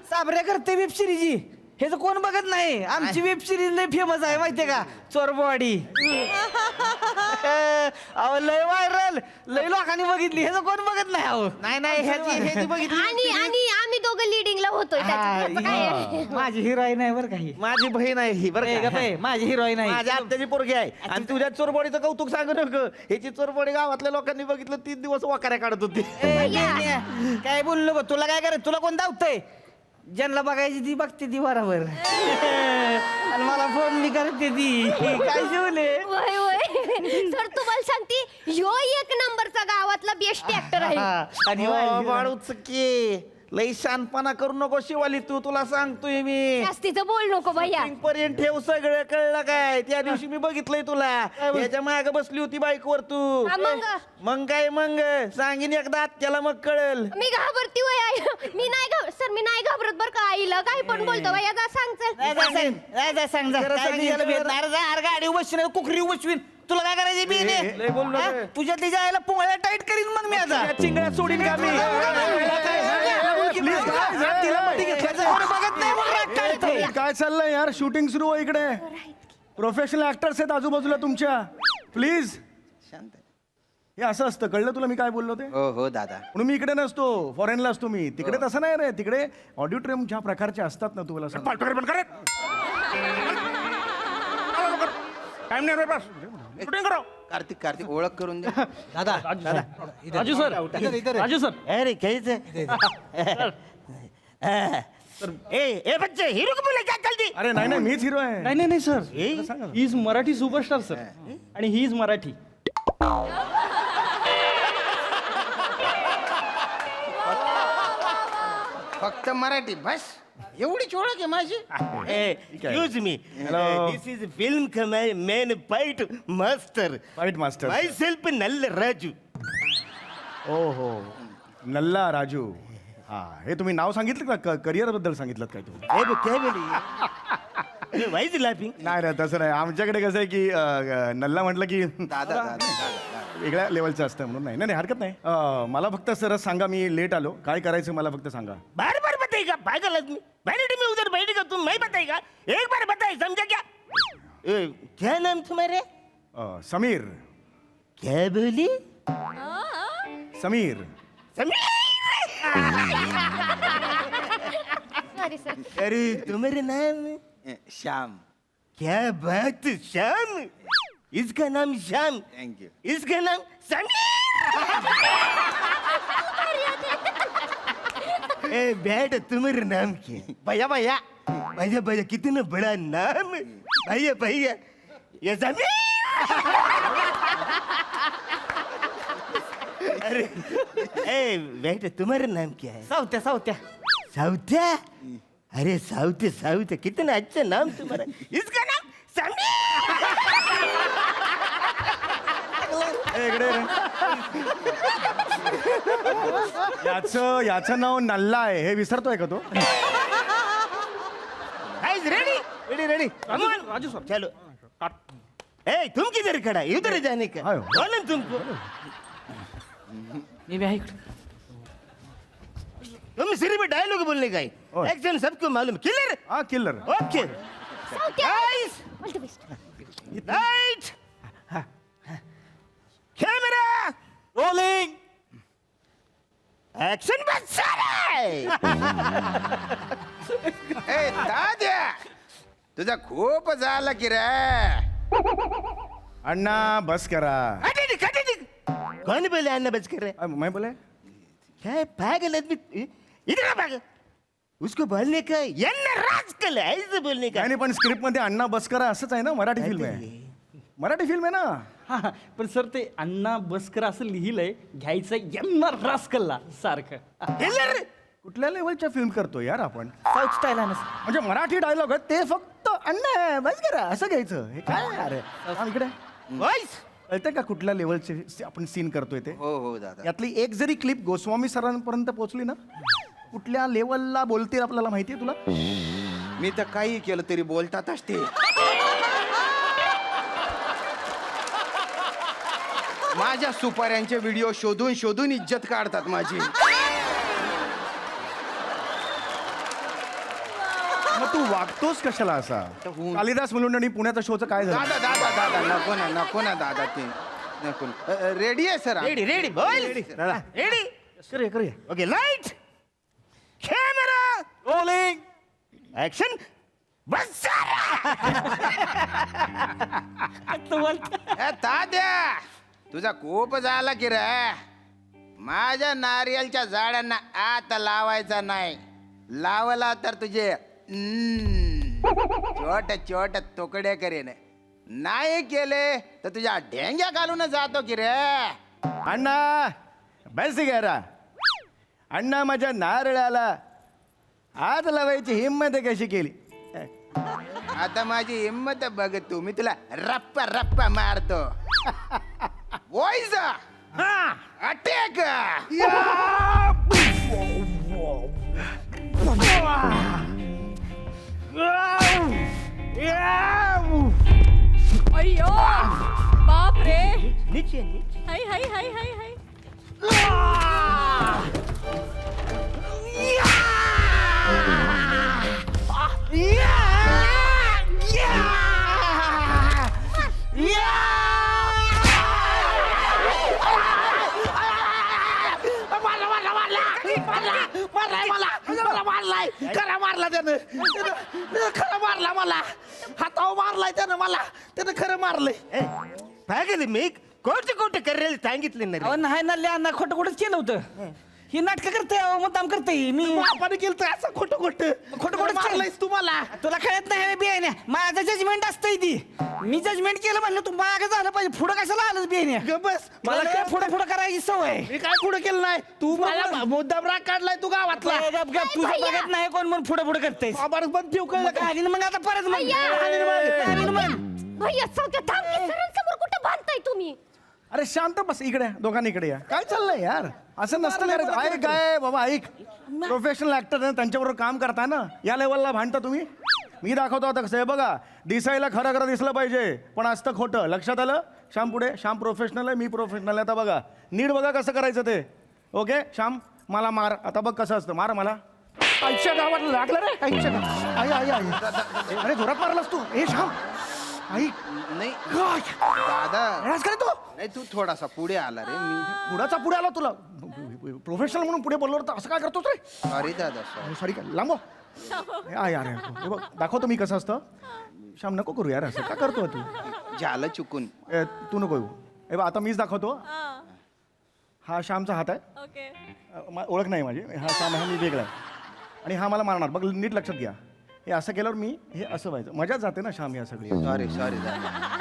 साबऱ्या करते वेब सिरीज. हे तर कोण बघत नाही. आमची वेब सिरीज लय फेमस आहे माहितीये का. चोरबवाडी. अहो लय व्हायरल, लय लोकांनी बघितली. हे तर कोण बघत नाही. अहो नाही ह्याची बघितली. आणि आम्ही दोघं दोघं लिडिंगला होतोय त्याच्यात. याचं काय आहे? माझी हिरोईन आहे बरं काही माझी बहीण आहे ही बरं का? माझी हिरोईन आहे माझ्या आत्याची पोरगी आहे आणि तुझ्या चोरबोडीचं कौतुक सांगू नको. ह्याची चोरबोडी गावातल्या लोकांनी बघितलं 3 दिवस वाकाऱ्या काढत होती. काय बोललो नको तुला काय करायचं तुला कोण धावतंय ज्यांना बघायची ती बघते ती बरोबर आणि मला फोन मी करते ती काय शिवले वय वय सर तुम्हाला सांगते ह्यो एक नंबरचा गावातला बेस्ट ऍक्टर आहे. आणि बाळू चुकी लई शानपणा करू नको शिवाली तुला सांगतोय मी. जास्तीचं बोल नको भैया. पर्यंत ठेव सगळं कळलं काय. त्या दिवशी मी बघितलंय तुला याच्या माग बसली होती बाईकवर तू. हा, मग काय मग सांगीन एकदा आत्याला मग कळेल. मी घाबरती वय आई मी नाही सर मी नाही घाबरत बरं का आईला काही पण बोलतो भैया जा सांग चल. गाडी बसवीन कुकरी बसवीन तुला काय करायची मी लय बोलू नका. तुझ्या तिच्या आईला पोळ्या टाईट करीन मग मी आता चिंगड्या सोडीन का मी. तिला मध्ये घेतलं तर बघत नाही मग राग काढते. काय चाललंय यार शूटिंग सुरू आहे इकडे प्रोफेशनल ऍक्टर्स आहेत आजूबाजूला तुमच्या प्लीज हे असं असतं कळलं तुला मी काय बोललो ते हो हो दादा. म्हणून मी इकडे नसतो फॉरेनला असतो मी तिकडे तसं नाही रे तिकडे ऑडिटोरियम ज्या प्रकारचे असतात ना तुम्हाला सांग टाइम नाही बस शूटिंग करो कार्तिक ओळख करून दे. राजू सर राजू सर अरे कैसे ए बच्चे हीरो को बोले क्या जल्दी. अरे नाही नाही मीच हिरो आहे नाही नाही नाही सर सांगा ना. He is Marathi superstar sir आणि ही इज मराठी फक्त मराठी बस एवढीच ओळख आहे माझी. यूज me this is film main fight master fight master myself Nalla Raju. ओ हो नल्ला राजू हा हे तुम्ही नाव सांगितलं का करिअर बद्दल सांगितलं काय तुम्ही काय बोली वाय इज लाफिंग. नाही रे तसं नाही आमच्याकडे कसं आहे की नल्ला म्हटलं की दादा वेगळ्या लेवलचं असतं म्हणून नाही नाही हरकत नाही मला फक्त सरस सांगा मी लेट आलो काय करायचं मला फक्त सांगा बार बार बताएगा पागल आदमी बैठे में उधर बैठेगा तुम मैं बताएगा एक बार बताए समझा क्या. क्या नाम तुम्हारे. समीर क्या बोली. Sameer sorry sir. अरे तुम्हारे नाम श्याम. क्या बात श्याम. इसका नाम श्याम. Thank you. इसका नाम समीर. ए बेटा तुम्हारा नाम क्या. भैया भैया भैया कितना बड़ा नाम. भैया भैया ये समीर. अरे ए बेटा तुम्हारा नाम क्या है. सावत्या सावत्या साउथ्या. अरे साउथ साउथ कितना अच्छा नाम तुम्हारा. इसका नाम समीर. इकडे याचं नाव नल्ला आहे हे विसरतोय का तो ready ready ready Raju sir चलो. ए तुम किधर खड़ा इधर जाने का. आयो. बोलो तुमको. मी बी आहे इकडे. तुम सिर्फ डायलॉग बोलने का है. ओए. एक्शन सबको मालूम. किलर. हा killer okay. Guys All the best. Light camera rolling action बस सारे. ए दाद्या तुझा खूप झाला की रे. अण्णा बस करा कौन बोले अन्ना बच कर रहे. मैं बोले क्या पागल आदमी. इधर आ पागल. उसको बोलने का यन्ना राजकल है ऐसे बोलने का. नाही पण स्क्रिप्ट मध्ये अण्णा बस करा असंच आहे ना मराठी फिल्म आहे मराठी फिल्म आहे ना हा पण सर ते अण्णा बसकर असं लिहिलंय घ्यायचं यम्मा रास्कलला सारखं किलर. कुठल्या लेवलच्या फिल्म करतो यार आपण साऊथ स्टाईल आहे ना म्हणजे मराठी डायलॉग आहे ते फक्त अण्णा आहे, बस करा असं घ्यायचं हे काय यार थांब इकडे वॉइस कळतंय का कुठल्या लेवलचे आपण सीन करतोय ते हो हो दादा. यातली एक जरी क्लिप गोस्वामी सरांपर्यंत पोहोचली ना कुठल्या लेवलला बोलतील आपल्याला माहितीये तुला मी तर काही केलं तरी बोलतातच ते. माझ्या सुपाऱ्यांचे व्हिडिओ शोधून शोधून इज्जत काढतात माझी. मग तू वागतोस कशाला असा होऊन- कालिदास मुलुंड पुण्याचा शोचं काय झालं दादा दादा दादा नको ना दादा ते नको ना. रेडी आहे सर. रेडी रेडी बॉय रेडी करूया करूया okay light camera rolling action बस तात्या तुझा खूप झाला की रे माझ्या नारियलच्या झाडांना आत लावायचा नाही लावला तर तुझे छोट छोट तुकडे करेन नाही केले तर तुझ्या ढेंग्या घालून जातो की रे अण्णा बस गेरा अण्णा माझ्या नारळाला हात लावायची हिंमत कशी केली आता माझी हिंमत बघ तू मी तुला रप्पा रप्पा मारतो वॉइस अटॅक अय्यो बाप रे नीचे हाय हाय हाय हाय हाय खरा मारला त्यानं खरं मारला मला हातावर मारलाय त्यानं मला त्यानं खरं मारलंय पागल मी कोणते कोणते करायला सांगितले ना अहो नाही ना लिहा खोटं खोटंच केलं होतं ही नाटकं करते मुद्दाम करते मी आपण केलं असं खोटं खोटं खोटं खोटं मारलंयस तुम्हाला तुला कळत नाही बियाण्या माझं जजमेंट असतंय ती मी जजमेंट केलं म्हणलं तू मागे झालं पाहिजे पुढं कशाला आलं बियाण्या ग बस मला काय पुढं पुढं करायची सवय मी काय पुढे केलं नाही तू मला मुद्दाम राग काढलाय तू गावातला तुझं बघत नाही कोण म्हणून पुढे पुढे करते पण ठेव कळलं का मग आता परत मग भैया सौद्या थांब की सरांसमोर कुठं बांधताय तुम्ही अरे शांत बस इकडे दोघांनी इकडे या काय चाललंय यार असं नसतं करायचं ऐक काय बाबा ऐक प्रोफेशनल ऍक्टर ना त्यांच्याबरोबर काम करता ना या लेवलला भांडता तुम्ही मी दाखवतो आता कसं आहे बघा दिसायला खरं खरं दिसलं पाहिजे पण असतं खोटं लक्षात आलं श्याम पुढे श्याम प्रोफेशनल आहे मी प्रोफेशनल आहे आता बघा नीट बघा कसं करायचं ते ओके श्याम मला मार आता बघ कसं असतं मार मला आईच्या गावात लागलं रे आईच्या गावात आई आई आई अरे जोरात मारलास तू हे श्याम आई नाही दादा राज करे तू नाही तू थोडासा पुढे आला रे मी पुढाचा पुढे आला तुला प्रोफेशनल म्हणून पुढे बोललो तर असं काय करतोस रे सॉरी दादा सॉरी सॉरी काय लांबो यार हे बघ दाखवतो मी कसं असतं श्याम नको करू यार असं का करतो तू झालं चुकून तू नको येऊ हे बघ आता मीच दाखवतो हा श्यामचा हात आहे ओके ओळख नाही माझी हा श्याम आहे मी वेगळा आहे आणि हा मला मारणार बघ नीट लक्षात घ्या हे असं केल्यावर मी हे असं व्हायचं मजाच जाते ना श्याम या सगळी सॉरी सॉरी दादा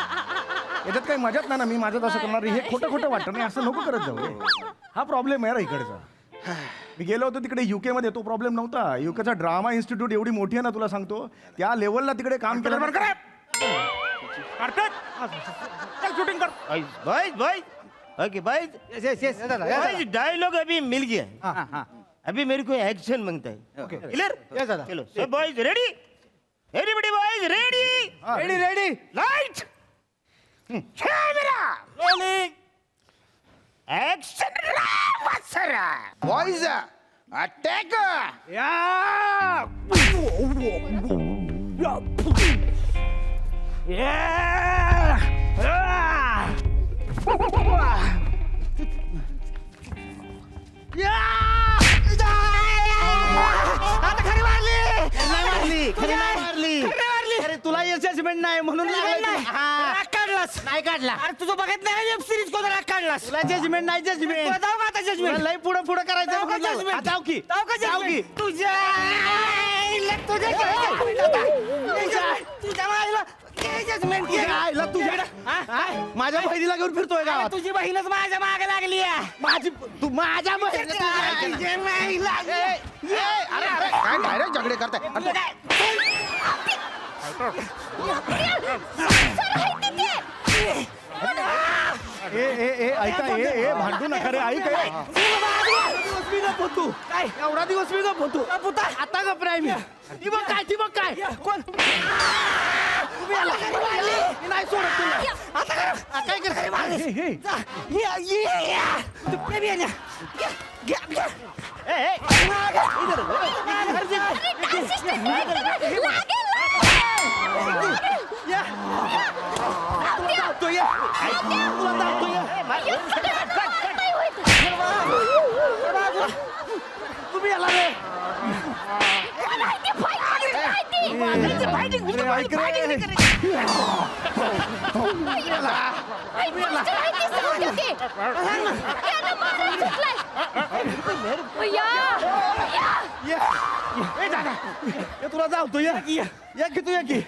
याच्यात काही मजाच नाही ना मी माझ्यात असं करणार हे खोटं खोटं वाटतं नाही असं नको करत जाऊ हा प्रॉब्लेम आहे रा इकडचा मी गेलो होतो तिकडे UK मध्ये तो प्रॉब्लेम नव्हता युकेचा ड्रामा इन्स्टिट्यूट एवढी मोठी आहे ना तुला सांगतो त्या लेवलला तिकडे काम केलं शूटिंग कर boys boys okay boys dialogue अभी मिल गया अभी मेरे को एक्शन मांगता है क्लियर चलो सब boys ready everybody boys ready ready ready light camera rolling action सरा बॉयज अटॅक आता खरी मारली अरे तुला जजमेंट नाही म्हणून राग काढलास नाही काढला अरे तुझं बघत नाही वेब सिरीज कोण राग काढलास तुला जजमेंट नाही जजमेंट जाऊ का आता जजमेंट लई पुढे पुढे करायचं जजमेंट जाऊ की तुझ्या माझ्या बहिणीला घेऊन फिरतोय का तुझी बहीणच माझ्या मागे लागली माझी तू माझ्या अरे काय डायरेक्ट झगडे करताय ऐका ए भांडू नका रे ऐक तू काय एवढा दिवस मी गप होतो आता गप राही मी ती बघ काय कोण नाही सोडत तुला आता काय तुम्ही आला रे अरे, ऐक रे. ये तुला जावतो या की या की तू या की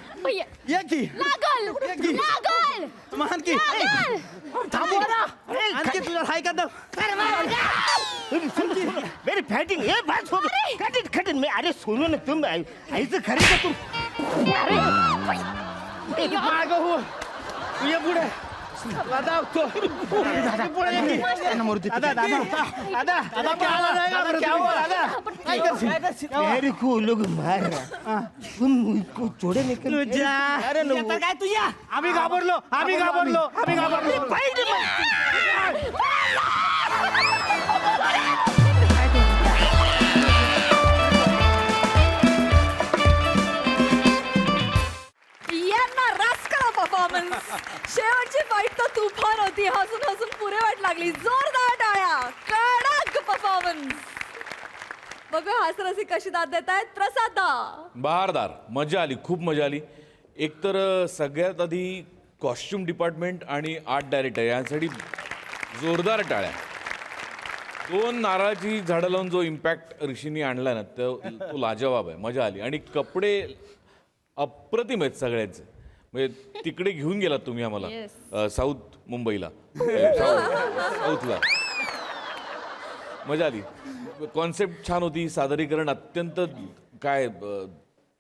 या की लागल या की लागल मान की थांबवा ना आणखी तुला हाय का मेरी फाइटिंग ये बात हो गई कट इट मैं अरे सुनो ना तुम ऐसे करेगा तुम मागं हो तू ये पुढे दादा तो पुढे ये की दादा दादा दादा दादा क्या हुआ दादा क्या हुआ दादा काय करशील मेरे को लोग मार रहा तुम मुझको छोड़े निकल तुझ्या अरे लो काय तुझ्या आम्ही घाबरलो आम्ही घाबरलो आम्ही घाबरलो यांना रास्कल परफॉर्मन्स शेवटची फाईट तर तुफान होती हसून हसून पुरे वाट लागली जोरदार टाळ्या कडक परफॉर्मन्स बघूया हास्यरसिक कशी दाद देत आहेत प्रसादा बहारदार मजा आली खूप मजा आली एकतर सगळ्यात आधी कॉस्ट्युम डिपार्टमेंट आणि आर्ट डायरेक्टर यांसाठी जोरदार टाळ्या 2 नारळाची झाडं लावून जो इम्पॅक्ट ऋषीने आणला ना तो लाजवाब आहे मजा आली आणि कपडे अप्रतिम आहेत सगळ्यांचे म्हणजे तिकडे घेऊन गेलात तुम्ही आम्हाला साऊथ मुंबईला साऊथला मजा आली कॉन्सेप्ट छान होती सादरीकरण अत्यंत काय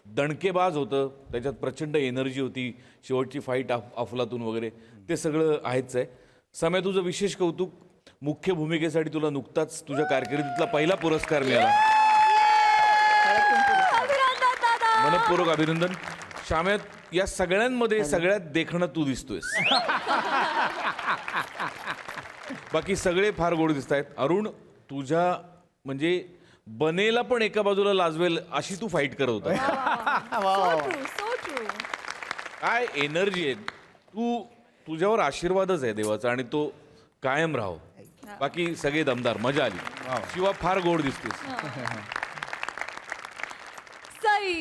दणकेबाज होतं त्याच्यात प्रचंड एनर्जी होती शेवटची फाईट अफलातून वगैरे ते सगळं आहेच आहे समय तुझं विशेष कौतुक मुख्य भूमिकेसाठी तुला नुकताच तुझ्या कारकिर्दीतला पहिला पुरस्कार मिळाला अभिनंदन दादा मनपूर्वक अभिनंदन शाम्यात या सगळ्यांमध्ये सगळ्यात देखणं तू दिसतोयस बाकी सगळे फार गोड दिसत आहेत अरुण तुझ्या म्हणजे बनेला पण एका बाजूला लाजवेल अशी तू फाईट करत होता सो ट्रू काय एनर्जी आहे तुझ्यावर आशीर्वादच आहे देवाचा आणि तो कायम राहो बाकी सगळे दमदार मजा आली शिवा फार गोड दिसतेस सई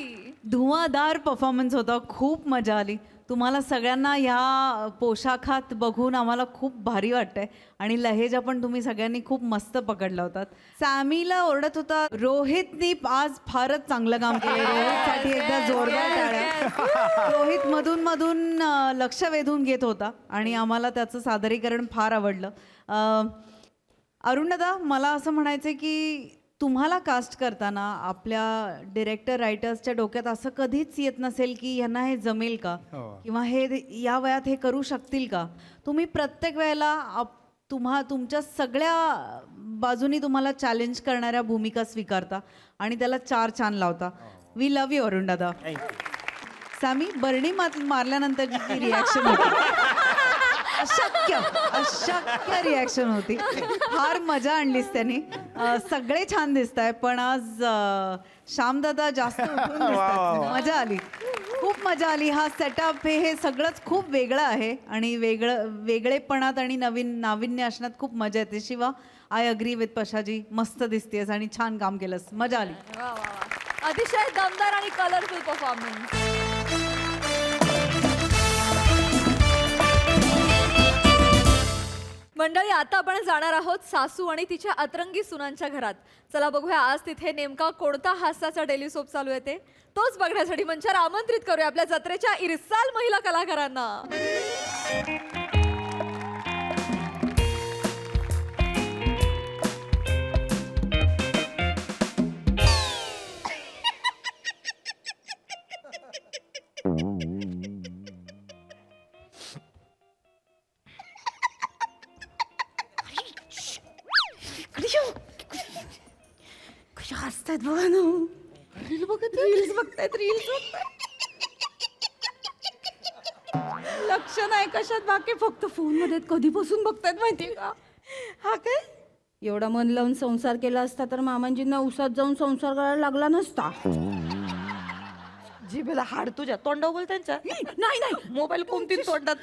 धुवाधार परफॉर्मन्स होता खूप मजा आली तुम्हाला सगळ्यांना ह्या पोशाखात बघून आम्हाला खूप भारी वाटतंय आणि लहेजा पण तुम्ही सगळ्यांनी खूप मस्त पकडला होता सॅमीला ओरडत होता रोहितनी आज फारच चांगलं काम केलं रोहितसाठी एकदा जोरदार टाळ्या रोहित मधून मधून लक्ष वेधून घेत होता आणि आम्हाला त्याचं सादरीकरण फार आवडलं अरुणदा मला असं म्हणायचं की तुम्हाला कास्ट करताना आपल्या डिरेक्टर रायटर्सच्या डोक्यात असं कधीच येत नसेल की ह्यांना हे जमेल का किंवा हे या वयात हे करू शकतील का तुम्ही प्रत्येक वेळेला तुमच्या सगळ्या बाजूनी तुम्हाला चॅलेंज करणाऱ्या भूमिका स्वीकारता आणि त्याला 4 चान लावता वी लव्ह यू अरुण दादा सॅमी बर्णी मारल्यानंतर जी रिॲक्शन होती अशक्य रिॲक्शन होती फार मजा आणलीस त्यांनी सगळे छान दिसत आहे पण आज श्यामदादा जास्त उठून दिसतात मजा आली खूप मजा आली हा सेटअप हे सगळंच खूप वेगळं आहे आणि वेगळेपणात आणि नाविन्य असण्यात खूप मजा येते शिवा आय अग्री विथ पशाजी मस्त दिसतेस आणि छान काम केलंस मजा आली वा वा वा अतिशय दमदार आणि कलरफुल परफॉर्मन्स मंडळी आता आपण जाणार आहोत सासू आणि तिच्या अतरंगी सुनांच्या घरात चला बघूया आज तिथे नेमका कोणता हास्याचा डेली सोप चालू आहे ते तोच बघण्यासाठी मंचावर आमंत्रित करूया आपल्या जत्रेच्या इरसाल महिला कलाकारांना कशा हसतायत बघा ना रील्स बघतायत लक्ष नाही कशात बाकी फक्त फोन मध्ये कधीपासून बघतायत माहितीये का हा काय एवढा मन लावून संसार केला असता तर मामांजींना उसात जाऊन संसार करायला लागला नसता जिभेला हाड तुझ्या तोंडावर बोल त्यांच्या नाही नाही मोबाईल कोणती तोंडात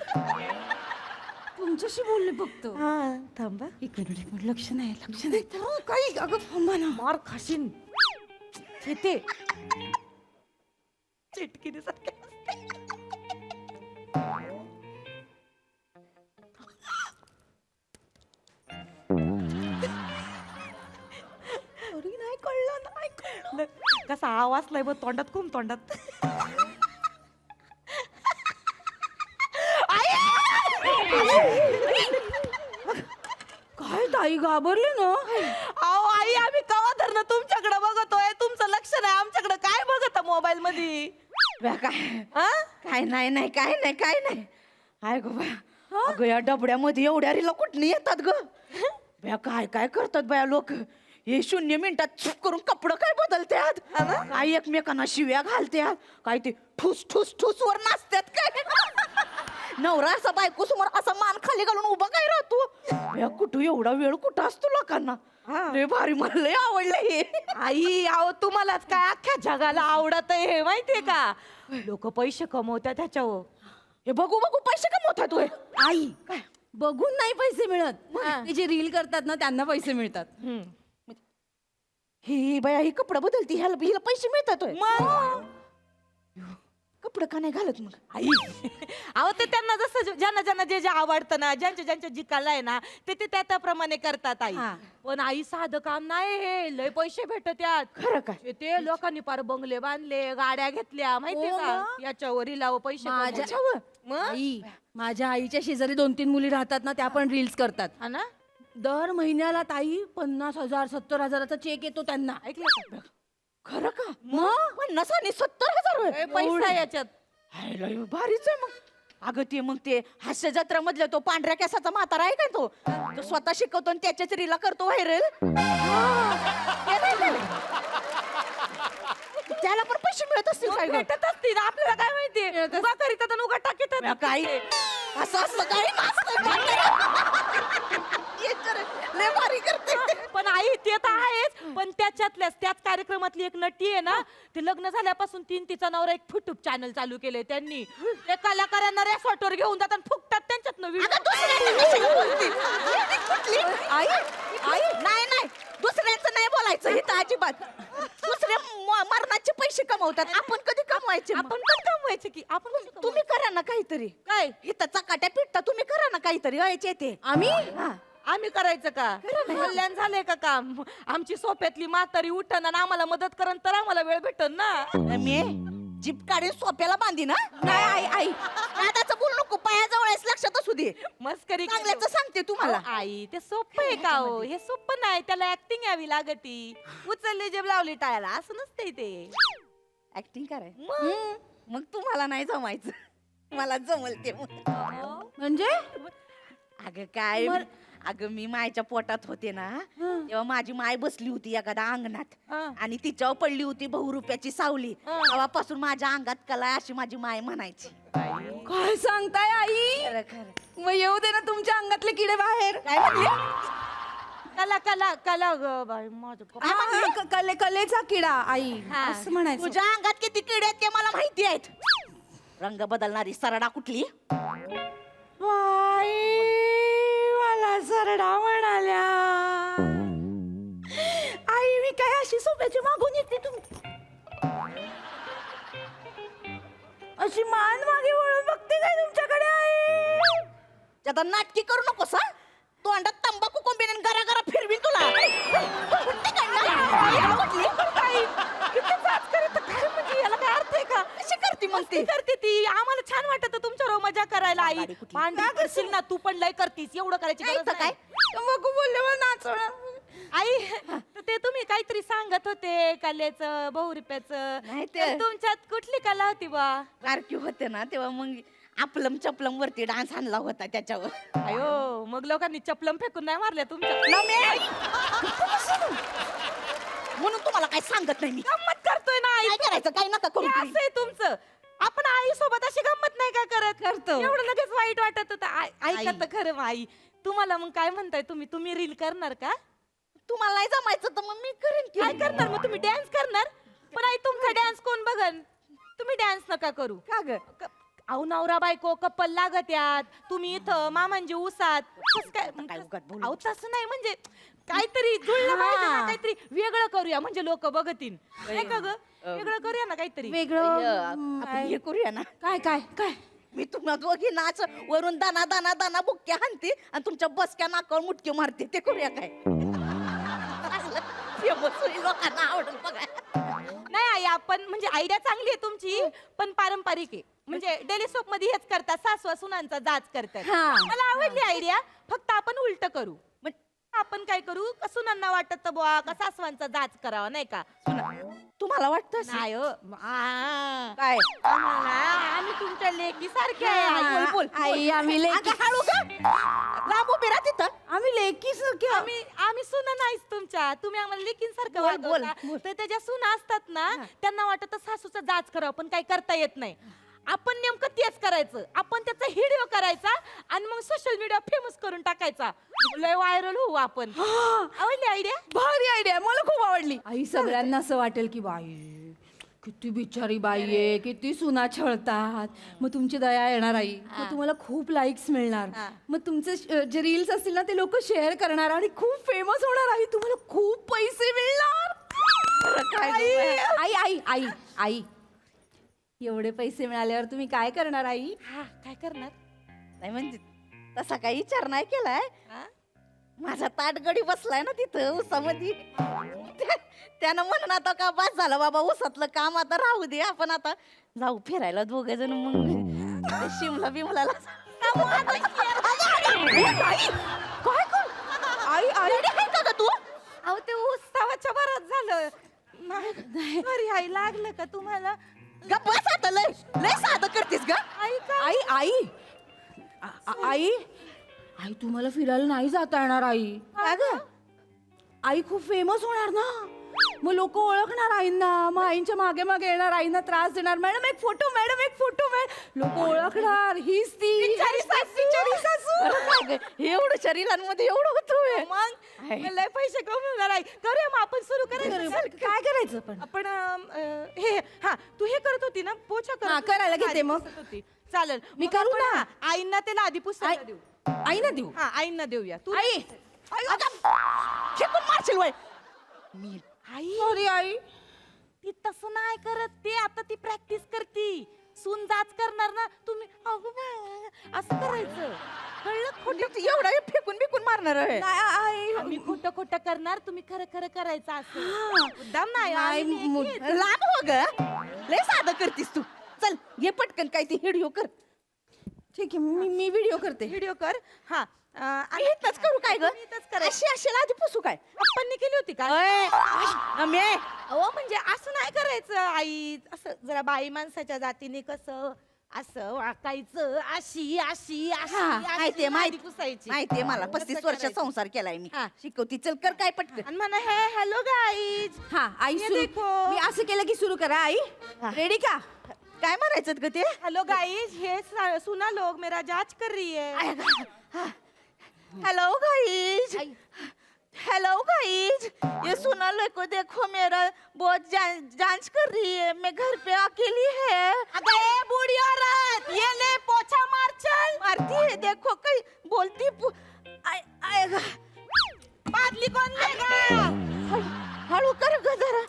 तुमच्याशी बोलले फक्त हा थांबा इकडे लक्ष नाही काही अगं थांबा ना मार खाशीन येते चिटकिनी सारखे नाही कळलं नाही कळलं कसा आवाज नाही बघ तोंडात खूप तोंडात काय ताई घाबरली ना अहो आई आम्ही कवा धरणं तुमच्याकडे बघतोय तुमचं लक्ष नाही आमच्याकडे काय बघत मोबाईल मध्ये काय नाही नाही काय नाही काय नाही काय गो बा अगं या डबड्यामध्ये एवढ्या रिला कुठली येतात ग बया काय काय करतात बया लोक हे 0 मिनिटात चुप करून कपडं काय बदलतात काय एकमेकांना शिव्या घालतात काय ते ठुस ठुस ठुस वर नाचतात काय नवरा असा बायको समोर असा मान खाली घालून उभा काय राहतो या कुठं एवढा वेळ कुठं असतो लोकांना रे भारी मला लय आवडलं हे आई आहो तुम्हालाच काय अख्ख्या जगाला आवडत हे माहितीये का लोक पैसे कमवतात त्याच्यावर हे बघू बघू पैसे कमवतात होय आई बघून नाही पैसे मिळत ते जे रील करतात ना त्यांना पैसे मिळतात ही बाया ही कपडा बदलती हिला पैसे मिळतात होय कपडं का नाही घालत मग आई अहो ते त्यांना जसं ज्यांना ज्यांना जे जे आवडतं ना ज्यांच्या जी कला आहे ना ते त्याप्रमाणे करतात आई पण आई साधं काम नाही हे लय पैसे भेटत यात खरं काय ते लोकांनी पार बंगले बांधले गाड्या घेतल्या माहितीये का याच्यावर लाव पैसे आई माझ्या आईच्या शेजारी 2-3 मुली राहतात ना त्या पण रील्स करतात हा ना दर महिन्याला ताई 50,000 70,000चा चेक येतो त्यांना ऐकलं का खरं का मग 50 आणि 70,000 पैसा याच्यात भारीच आहे मग अगं ते मग ते हास्य जत्रा मधल्या तो पांढऱ्या केसाचा म्हातारा आहे काय तो स्वतः शिकवतो आणि त्याच्याच रीला करतो व्हायरल त्याला पण पैसे मिळत असतील काय भेटत असतील आपल्याला काय माहिती उगा करीतात आणि उगा टाकीतात काय असं असं काय लय भारी करते पण आई ते तर आहेच पण त्याच कार्यक्रमातली एक नटी आहे ना ते लग्न झाल्यापासून तिचा नवरा एक युट्यूब चॅनल चालू केले त्यांनी ते कलाकारांना रेसॉर्टवर घेऊन जातात फुकतात त्यांच्यात आई आई नाही नाही दुसऱ्यांचं नाही बोलायचं हे तर अजिबात दुसरे मरणाचे पैसे कमवतात आपण कधी कमवायचे आपण पण कमवायचे की आपण तुम्ही करा ना काहीतरी काय हिता चकाट्या पिटता तुम्ही करा ना काहीतरी व्हायचे ते आम्ही करायचं का कल्याण झालंय का काम आमची सोप्यातली म्हातारी उठन आणि आम्हाला मदत करन तर आम्हाला वेळ भेटन ना मी जीप काढून सोप्याला बांधी ना नाही आई आई दादाचं बोल नको पायाजवळ लक्षात असू दे मस्करी चांगल्याचं सांगते तुम्हाला आई ते सोपं आहे का हो हे सोपं नाही त्याला ऍक्टिंग यावी लागती उचलली जेब लावली टाळायला असं नसतंय ते ऍक्टिंग कराय मग तुम्हाला नाही जमायचं मला जमल ते म्हणजे अगं काय अगं मी मायच्या पोटात होते ना तेव्हा माझी माय बसली होती एखाद्या अंगणात आणि तिच्यावर पडली होती ₹100 सावली तेव्हापासून माझ्या अंगात कला अशी माझी माय म्हणायची काय सांगताय आई खरं खरं मग येऊ दे ना तुमच्या अंगातले किडे बाहेर काय म्हणली कला कला कला ग बाई माझं कलेचा किडा आई असं म्हणायचं तुझ्या अंगात किती किडे आहेत ते मला माहिती आहेत रंग बदलणारी सरडा कुठली मला सरडा म्हणाल्या आई मी काय अशी सोप्याची मागून येते तुम्ही अशी मान मागे वळून बघते काय तुमच्याकडे आई आता नाटकी करू नकोस हा तोंडात तंबाखू कोंबीन गरा गरा फिरवीन तुला याला काय अर्थ आहे का कशी करते मग ती करते ती आम्हाला छान वाटत तुमच्यावर मजा करायला आई पांढरा करशील ना तू पण लय करतीस एवढं करायची गरज काय तंबाखू बोलल्यावर नाचवणार आई ते तुम्ही काहीतरी सांगत होते कलेचं बहुरुप्याचं तुमच्यात कुठली कला होती बा बारकी होते ना तेव्हा मग आपलम चपलम वरती डान्स आणला होता त्याच्यावर अयो मग लोकांनी चपलम फेकून नाही मारल्या तुमच्या म्हणून तुम्हाला काय सांगत नाही मी गंमत करतोय ना आई करायचं काय नका करू असं आहे तुमचं आपण आई सोबत अशी गंमत नाही का करतो एवढं लगेच वाईट वाटत होतं ऐकत खरं आई तुम्हाला मग काय म्हणताय तुम्ही रील करणार का तुम्हाला नाही जमायचं तर मग मी करेन काय करणार मग तुम्ही डान्स करणार पण आई तुमचा डान्स कोण बघन तुम्ही डान्स नका करू का ग अहो नवरा बायको कपल लागत यात तुम्ही इथं मामांजी उसात काय अहो तसं नाही म्हणजे काहीतरी जुळलं पाहिजे ना काहीतरी वेगळं करूया म्हणजे लोक बघतील नाही का ग वेगळं करूया ना काहीतरी वेगळं हे करूया ना काय काय काय मी तुम्हाला दोघी नाच वरून दाना दाना दाना बुक्क्या हाणते आणि तुमच्या बसक्या नाकावर मुटके मारते ते करूया काय लोकांना आवडेल बघा नाही आई आपण म्हणजे आयडिया चांगली आहे तुमची पण पारंपरिक आहे म्हणजे डेली सोप मध्ये हेच करतात सासवा सुनांचा जाच करतात हा. मला आवडली आयडिया फक्त आपण उलट करू म्हणजे आपण काय करू का सुनांना वाटत तर बुवा का सासवांचा जाच करावा नाही का तुम्हाला वाटतं नाही हो. काय आम्ही तुमच्या लेकी सारखे आई आम्ही लेकी हळू का लांब उभी राहा तिथं आम्ही लेकीच आम्ही सुना नाहीच तुमच्या तुम्ही आम्हाला लेकींसारखं वागवता. तर त्याच्या सुना असतात ना त्यांना वाटत सासूचा जाच करावं पण काही करता येत नाही आपण नेमकं तेच करायचं आपण त्याचा व्हिडिओ करायचा आणि मग सोशल मीडिया फेमस करून टाकायचा लय व्हायरल होऊ आपण आवडली आयडिया भारी आयडिया मला खूप आवडली आई सगळ्यांना असं वाटेल की बाई किती बिचारी बाई आहे किती सुना छळतात मग तुमची दया येणार आई मग तुम्हाला खूप लाईक्स मिळणार मग तुमचे जे रील्स असतील ना ते लोक शेअर करणार आणि खूप फेमस होणार आई तुम्हाला खूप पैसे मिळणार आई आई आई आई एवढे पैसे मिळाल्यावर तुम्ही काय करणार आई काय करणार नाही म्हणजे तसा काही विचार नाही केलाय माझा ताटगडी बसलाय ना तिथं उसामध्ये त्यानं म्हणून आता का बस झालं बाबा उसातलं काम आता राहू दे आपण आता जाऊ फिरायला दोघे जण मग शिमला बिमलाला आई आई का तू अहो ते उत्सवाच्या बराच झालं नाही अरे आई लागलं का तुम्हाला बस आता लय लय साधं करतेस ग आई का आई आई आई आई तुम्हाला फिरायला नाही जाता येणार आई आई खूप फेमस होणार ना मग लोक ओळखणार आईंना मग आईंच्या मागे मागे येणार आईंना त्रास देणार मॅडम एक फोटो लोक ओळखणार हीच ती एवढं शरीरांमध्ये एवढं होतोय मग लय पैसे कमवणार आहे करूया मग आपण सुरू करायचं काय करायचं पण आपण हे हा तू हे करत होती ना पोछा हा, करायला घेते मग. पुसत होती. चालेल मी मग करू आपण, ना? हा, आईंना त्याला आधी पुसायला देऊ आईना देऊ हा आईंना देऊया तू आई फेकून मारशील वय मी आई सॉरी आई ती तसं नाही करत ते आता ती प्रॅक्टिस करती सून जाच करणार ना तुम्ही अगं बाई, असं करायचं कळलं खोटं एवढा फेकून बिकून मारणार आहे आम्ही खोटं खोटं करणार तुम्ही खरं खरं करायचं असं मुद्दाम नाही लांब हो ग लय साधं करतीस तू चल ये पटकन काय ती व्हिडिओ कर ठीक आहे मी व्हिडिओ करते व्हिडिओ कर हा इथंच करू काय ग अशी अशी आधी पुसू काय आपण केली होती का अहो म्हणजे असं नाही करायचं आई असं जरा बाई माणसाच्या जातीने कसं असं वाकायचं अशी अशी अशी माहिती पुसायची माहितीये मला 35 वर्ष संसार केलाय मी शिकवती चल कर काय पटकन आणि म्हणा हे हॅलो गाईज हा आई ये सुरू देखो. मी असं केलं की सुरू करा आई रेडी का काय म्हणायचं ग ते हेलो गाइस ये सुना लोग मेरा जांच कर रही है हेलो गाइस हेलो गाइस ये सुना लोग को देखो मेरा बहुत जांच कर रही है मैं घर पे अकेली है अबे बूढ़ी औरत ये ले पोछा मार चल मारती है देखो कहीं बोलती आएगा बादली कौन लेगा हड़ू कर ग जरा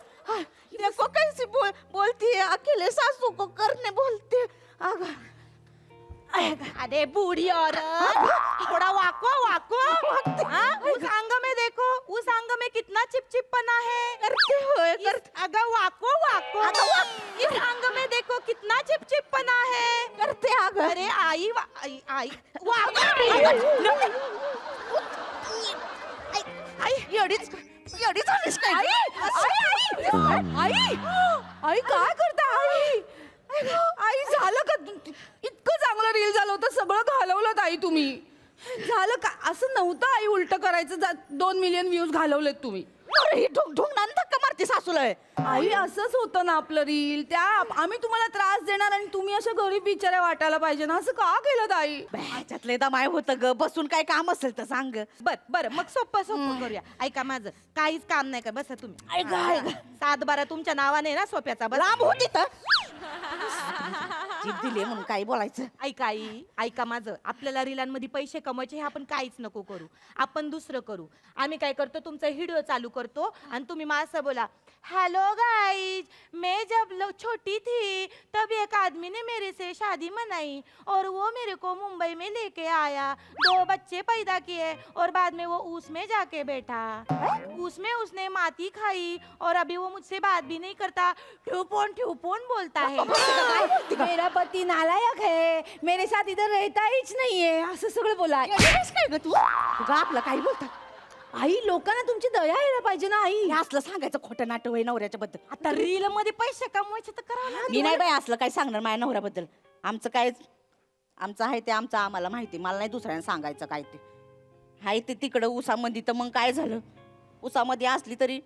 देखो कैसी बोलती है अकेले सासू को करने बोलते अरे बूढ़ी औरत थोड़ा वाको वाको उस अंग में देखो उस अंग में कितना चिपचिपपना है करते हो अगर वाको वाको इस अंग में देखो कितना चिपचिपपना है करते अरे आई आई एवढीच झालीस काय आई काय करता आई आई झालं का इतकं चांगलं रील झालं होतं सगळं घालवलं आई तुम्ही झालं का असं नव्हतं आई उलट करायचं 2 मिलियन व्ह्यूज घालवलेत तुम्ही ढोंगणानं धक्का मारते सासूला आई असंच होतं ना आपलं रील त्या आम्ही तुम्हाला त्रास देणार आणि तुम्ही अशा गरीब बिचाऱ्या वाटायला पाहिजे ना असं का केलं आई ह्याच्यातले दमाय होतं ग बसून काय काम असेल तर सांग बर मग सोपं करूया ऐका माझं काहीच काम नाही का बसा तुम्ही 7-12 तुमच्या नावाने ना सोप्याचा लांब होती तर जीभ दिली म्हणून काही बोलायचं. ऐका आई, ऐका माझं. आपल्याला रिलांमध्ये पैसे कमवायचे हे आपण काहीच नको करू. आपण दुसरं करू. आम्ही काय करतो, तुमचा व्हिडिओ चालू करतो आणि तुम्ही मला असं बोला, हेलो गाइज, मैं जब छोटी थी तब एक आदमी ने मेरे से शादी मनाई और वो मेरे को मुंबई में लेके आया, 2 बच्चे पैदा किए और बाद में वो ऊस में जाके बैठा. ऊस में उसने माती खाई और अभी वो मुझसे बात भी नहीं करता, ठुपोन बोलता है. मेरा पती नालायक है, मेरे साथ इधर रहता हीच नाहीये, असं सगळं बोला. काय ग तू तुझा आपलं काही बोलतात. आई, लोकांना तुमची दया यायला पाहिजे ना आई. हे असलं सांगायचं खोटं नाटक आहे नवऱ्याच्या बद्दल. आता रील मध्ये पैसे कमवायचे तर करा. मी नाही बाई असलं काय सांगणार माझ्या नवऱ्याबद्दल. आमचं आहे ते आमचं आम्हाला माहिती. मला नाही दुसऱ्यांना सांगायचं काय ते. हाय ते तिकडं उसामध्ये, तर मग काय झालं, उसामध्ये असली तरी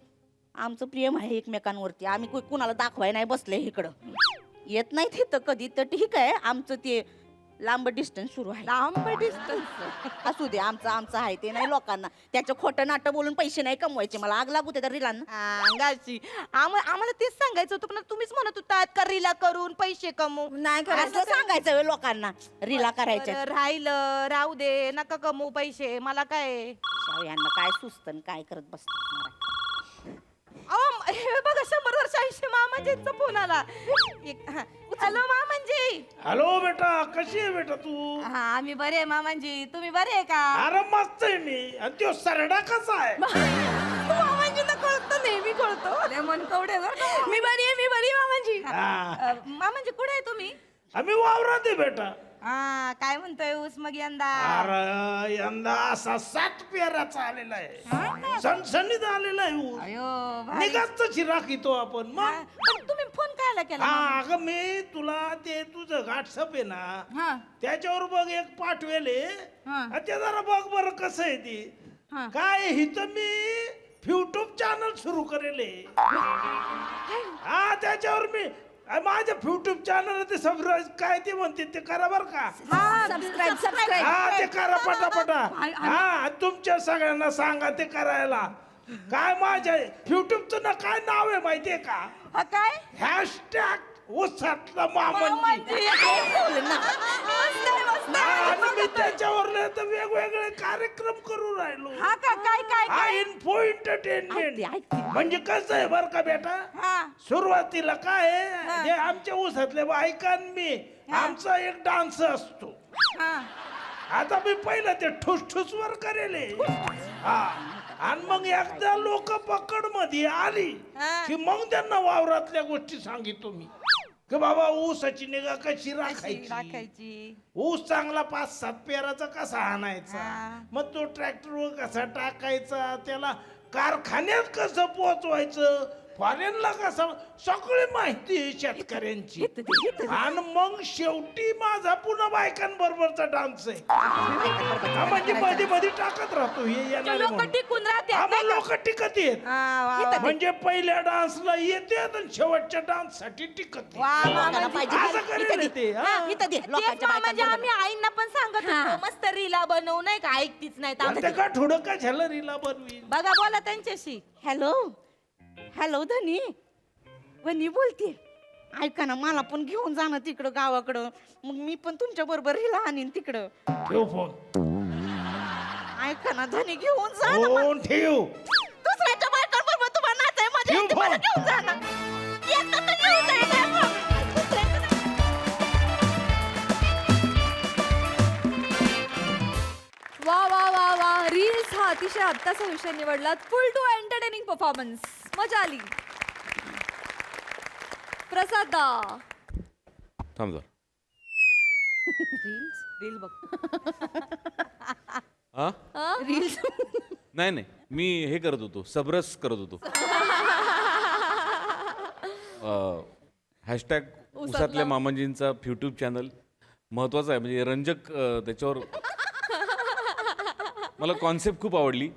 आमचं प्रेम आहे एकमेकांवरती. आम्ही कुणाला दाखवाय नाही बसले इकडं. येत नाही तिथं कधी तर ठीक आहे. आमचं ते लांब डिस्टन्स सुरू आहे. लांब डिस्टन्स असू दे. आमचं आहे ते नाही लोकांना. त्याचं खोटं नाटक बोलून पैसे नाही कमवायचे. मला आग लागू त्या रिलांना. अंगाची आम्हाला तेच सांगायचं होतं, पण तुम्हीच म्हणत होतात का रिला करून पैसे कमवू. नाही असं सांगायचं लोकांना रिला करायच्या. राहिलं राहू दे, नका कमवू पैसे. मला काय यांना काय सुचतं काय करत बसत. हे बघा 100 वर्षांशी मामाजींचा फोन आला. हॅलो मामांजी. हॅलो बेटा, कशी आहे बेटा तू? हा आम्ही बरे आहे मामांजी. तुम्ही बरे आहे का? अरे मस्त आहे मी. आणि तो सरडा कसा आहे? मामांजींना कळतं, नेहमी कळतो. मन कवडे मी बरी आहे मामांजी. मामांजी कुठे आहे तुम्ही? आम्ही वावरात आहे बेटा. हा काय म्हणतोय ऊस मग यंदा? अरे यंदा असा 7 पेराचा आलेला आहे. सणसणीत आलेला आहे ऊस. निघाच राखीतो आपण. मग पण तुम्ही फोन कायला केला? अगं मी तुला ते तुझं व्हॉट्सअप आहे ना, त्याच्यावर बघ एक पाठवेले. ते जरा बघ बरं कसं आहे ती. काय हिथं मी युट्यूब चॅनल सुरू करेल. हा त्याच्यावर मी माझ्या युट्यूब चॅनल ते सबस्क्राईब काय ते म्हणते ते करा बर का. सबस्क्राईब. हा ते करा पटापटा. हा तुमच्या सगळ्यांना सांगा ते करायला. काय माझ्या युट्यूबचं ना काय नाव आहे माहितीये का? काय? हॅशटॅग उसातला मामांजी. आणि मी त्याच्यावर तर वेगवेगळे कार्यक्रम करू राहिलो. हा का काय काय हा इन्फो एंटरटेनमेंट म्हणजे कसं आहे बर का बेटा. सुरुवातीला काय आहे, जे आमच्या ऊसातले बायका मी आमचा एक डान्स असतो. आता मी पहिलं ते ठुसठुस वर करेल. हा आणि मग एकदा लोक पकड मध्ये आली की मग त्यांना वावरातल्या गोष्टी सांगितलो मी की बाबा ऊसाची निगा कशी राखायची. ऊस चांगला 5-7 पेराचा कसा आणायचा, मग तो ट्रॅक्टरवर कसा टाकायचा, त्याला कारखान्यात कसं पोहोचवायचं, फॉरेनला कसं, सगळी माहिती आहे शेतकऱ्यांची. आणि मग शेवटी माझा पुन्हा बायकांबरोबरचा डान्स आहे. म्हणजे मध्ये मध्ये टाकत राहतो हे लोक टिकून राहते. लोक टिकत येत. म्हणजे पहिल्या डान्सला येते आणि शेवटच्या डान्स साठी टिकत. आम्ही आईंना पण सांगत होतो मस्त रीला बनवू नाही का, ऐकतीच नाही. का थोडं का झालं रीला बनवी. बघा बोला त्यांच्याशी. हॅलो धनी, वनी बोलते. ऐका ना, मला पण घेऊन जा ना तिकडं गावाकडं. मग मी पण तुमच्या बरोबर हिला आणीन तिकडं. ठेव फोन. ऐका ना धनी, घेऊन जा ना. फोन ठेव. दुसऱ्याच्या बायकांबरोबर तुम्हाला नाचाय मजा येते, मला घेऊन जा ना. एकटं तर घेऊन जायचंय मग. वा वा वा वा. रील्स हा अतिशय आत्ताचा विषय निवडला. Full to entertaining performance. मजा आली. प्रसाद दा. थांब जरा. रील बघ. रील्स नाही मी हे करत होतो, सबरस करत होतो. हॅशटॅग उसातल्या मामांजींचा यूट्यूब चॅनल महत्वाचा आहे, म्हणजे रंजक. त्याच्यावर मला कॉन्सेप्ट खूप आवडली.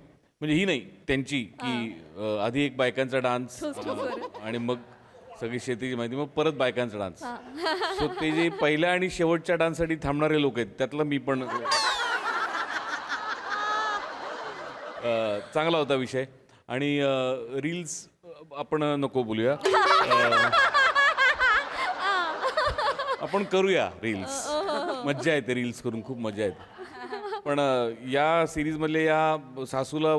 म्हणजे ही नाही त्यांची की आधी एक बायकांचा डान्स आणि मग सगळी शेतीची माहिती, मग परत बायकांचा डान्स. सो ते जे पहिल्या आणि शेवटच्या डान्ससाठी थांबणारे लोक आहेत त्यातलं मी पण. चांगला होता विषय. आणि रील्स आपण नको बोलूया. आपण करूया रील्स. मज्जा येते रील्स करून, खूप मजा येते. पण या सिरीजमधले या सासूला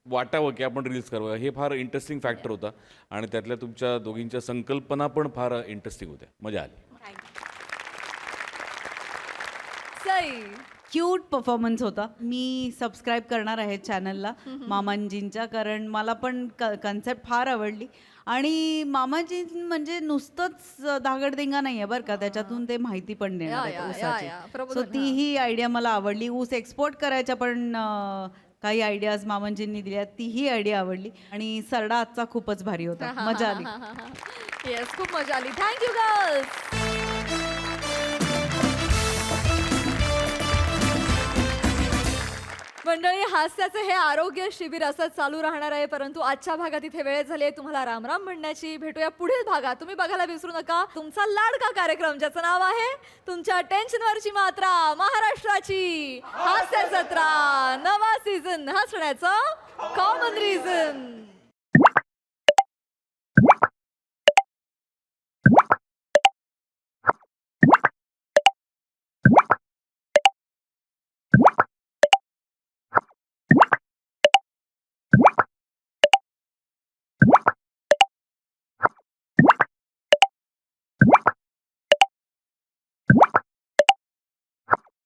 वाटावं की आपण रील्स करावं हे फार इंटरेस्टिंग फॅक्टर होता. आणि त्यातल्या तुमच्या दोघींच्या संकल्पना पण फार इंटरेस्टिंग होत्या. मजा आली. सई क्यूट परफॉर्मन्स होता. मी सबस्क्राईब करणार आहे चॅनलला मामांजींच्या, कारण मला पण कन्सेप्ट फार आवडली. आणि मामाजी म्हणजे नुसतंच धागडधिंगा नाही आहे बरं का, त्याच्यातून ते माहिती पण देणार या, आहेत या, ऊसाची. या. प्रबोधन, सो तीही आयडिया मला आवडली. ऊस एक्सपोर्ट करायच्या पण काही आयडियाज मामांजींनी दिल्या, तीही आयडिया आवडली. आणि सरडा आजचा खूपच भारी होता, मजा आली. येस, खूप मजा आली. Thank you girls. मंडळी, हास्याचं हे आरोग्य शिबिर असंच चालू राहणार आहे, परंतु आजच्या भागात इथे वेळ झाली आहे तुम्हाला रामराम म्हणण्याची. भेटूया पुढील भागात. तुम्ही बघायला विसरू नका तुमचा लाडका कार्यक्रम ज्याचं नाव आहे तुमच्या टेन्शनवरची मात्रा, महाराष्ट्राची हास्य जत्रा, नवा सीझन हसण्याचं कॉमन रिझन.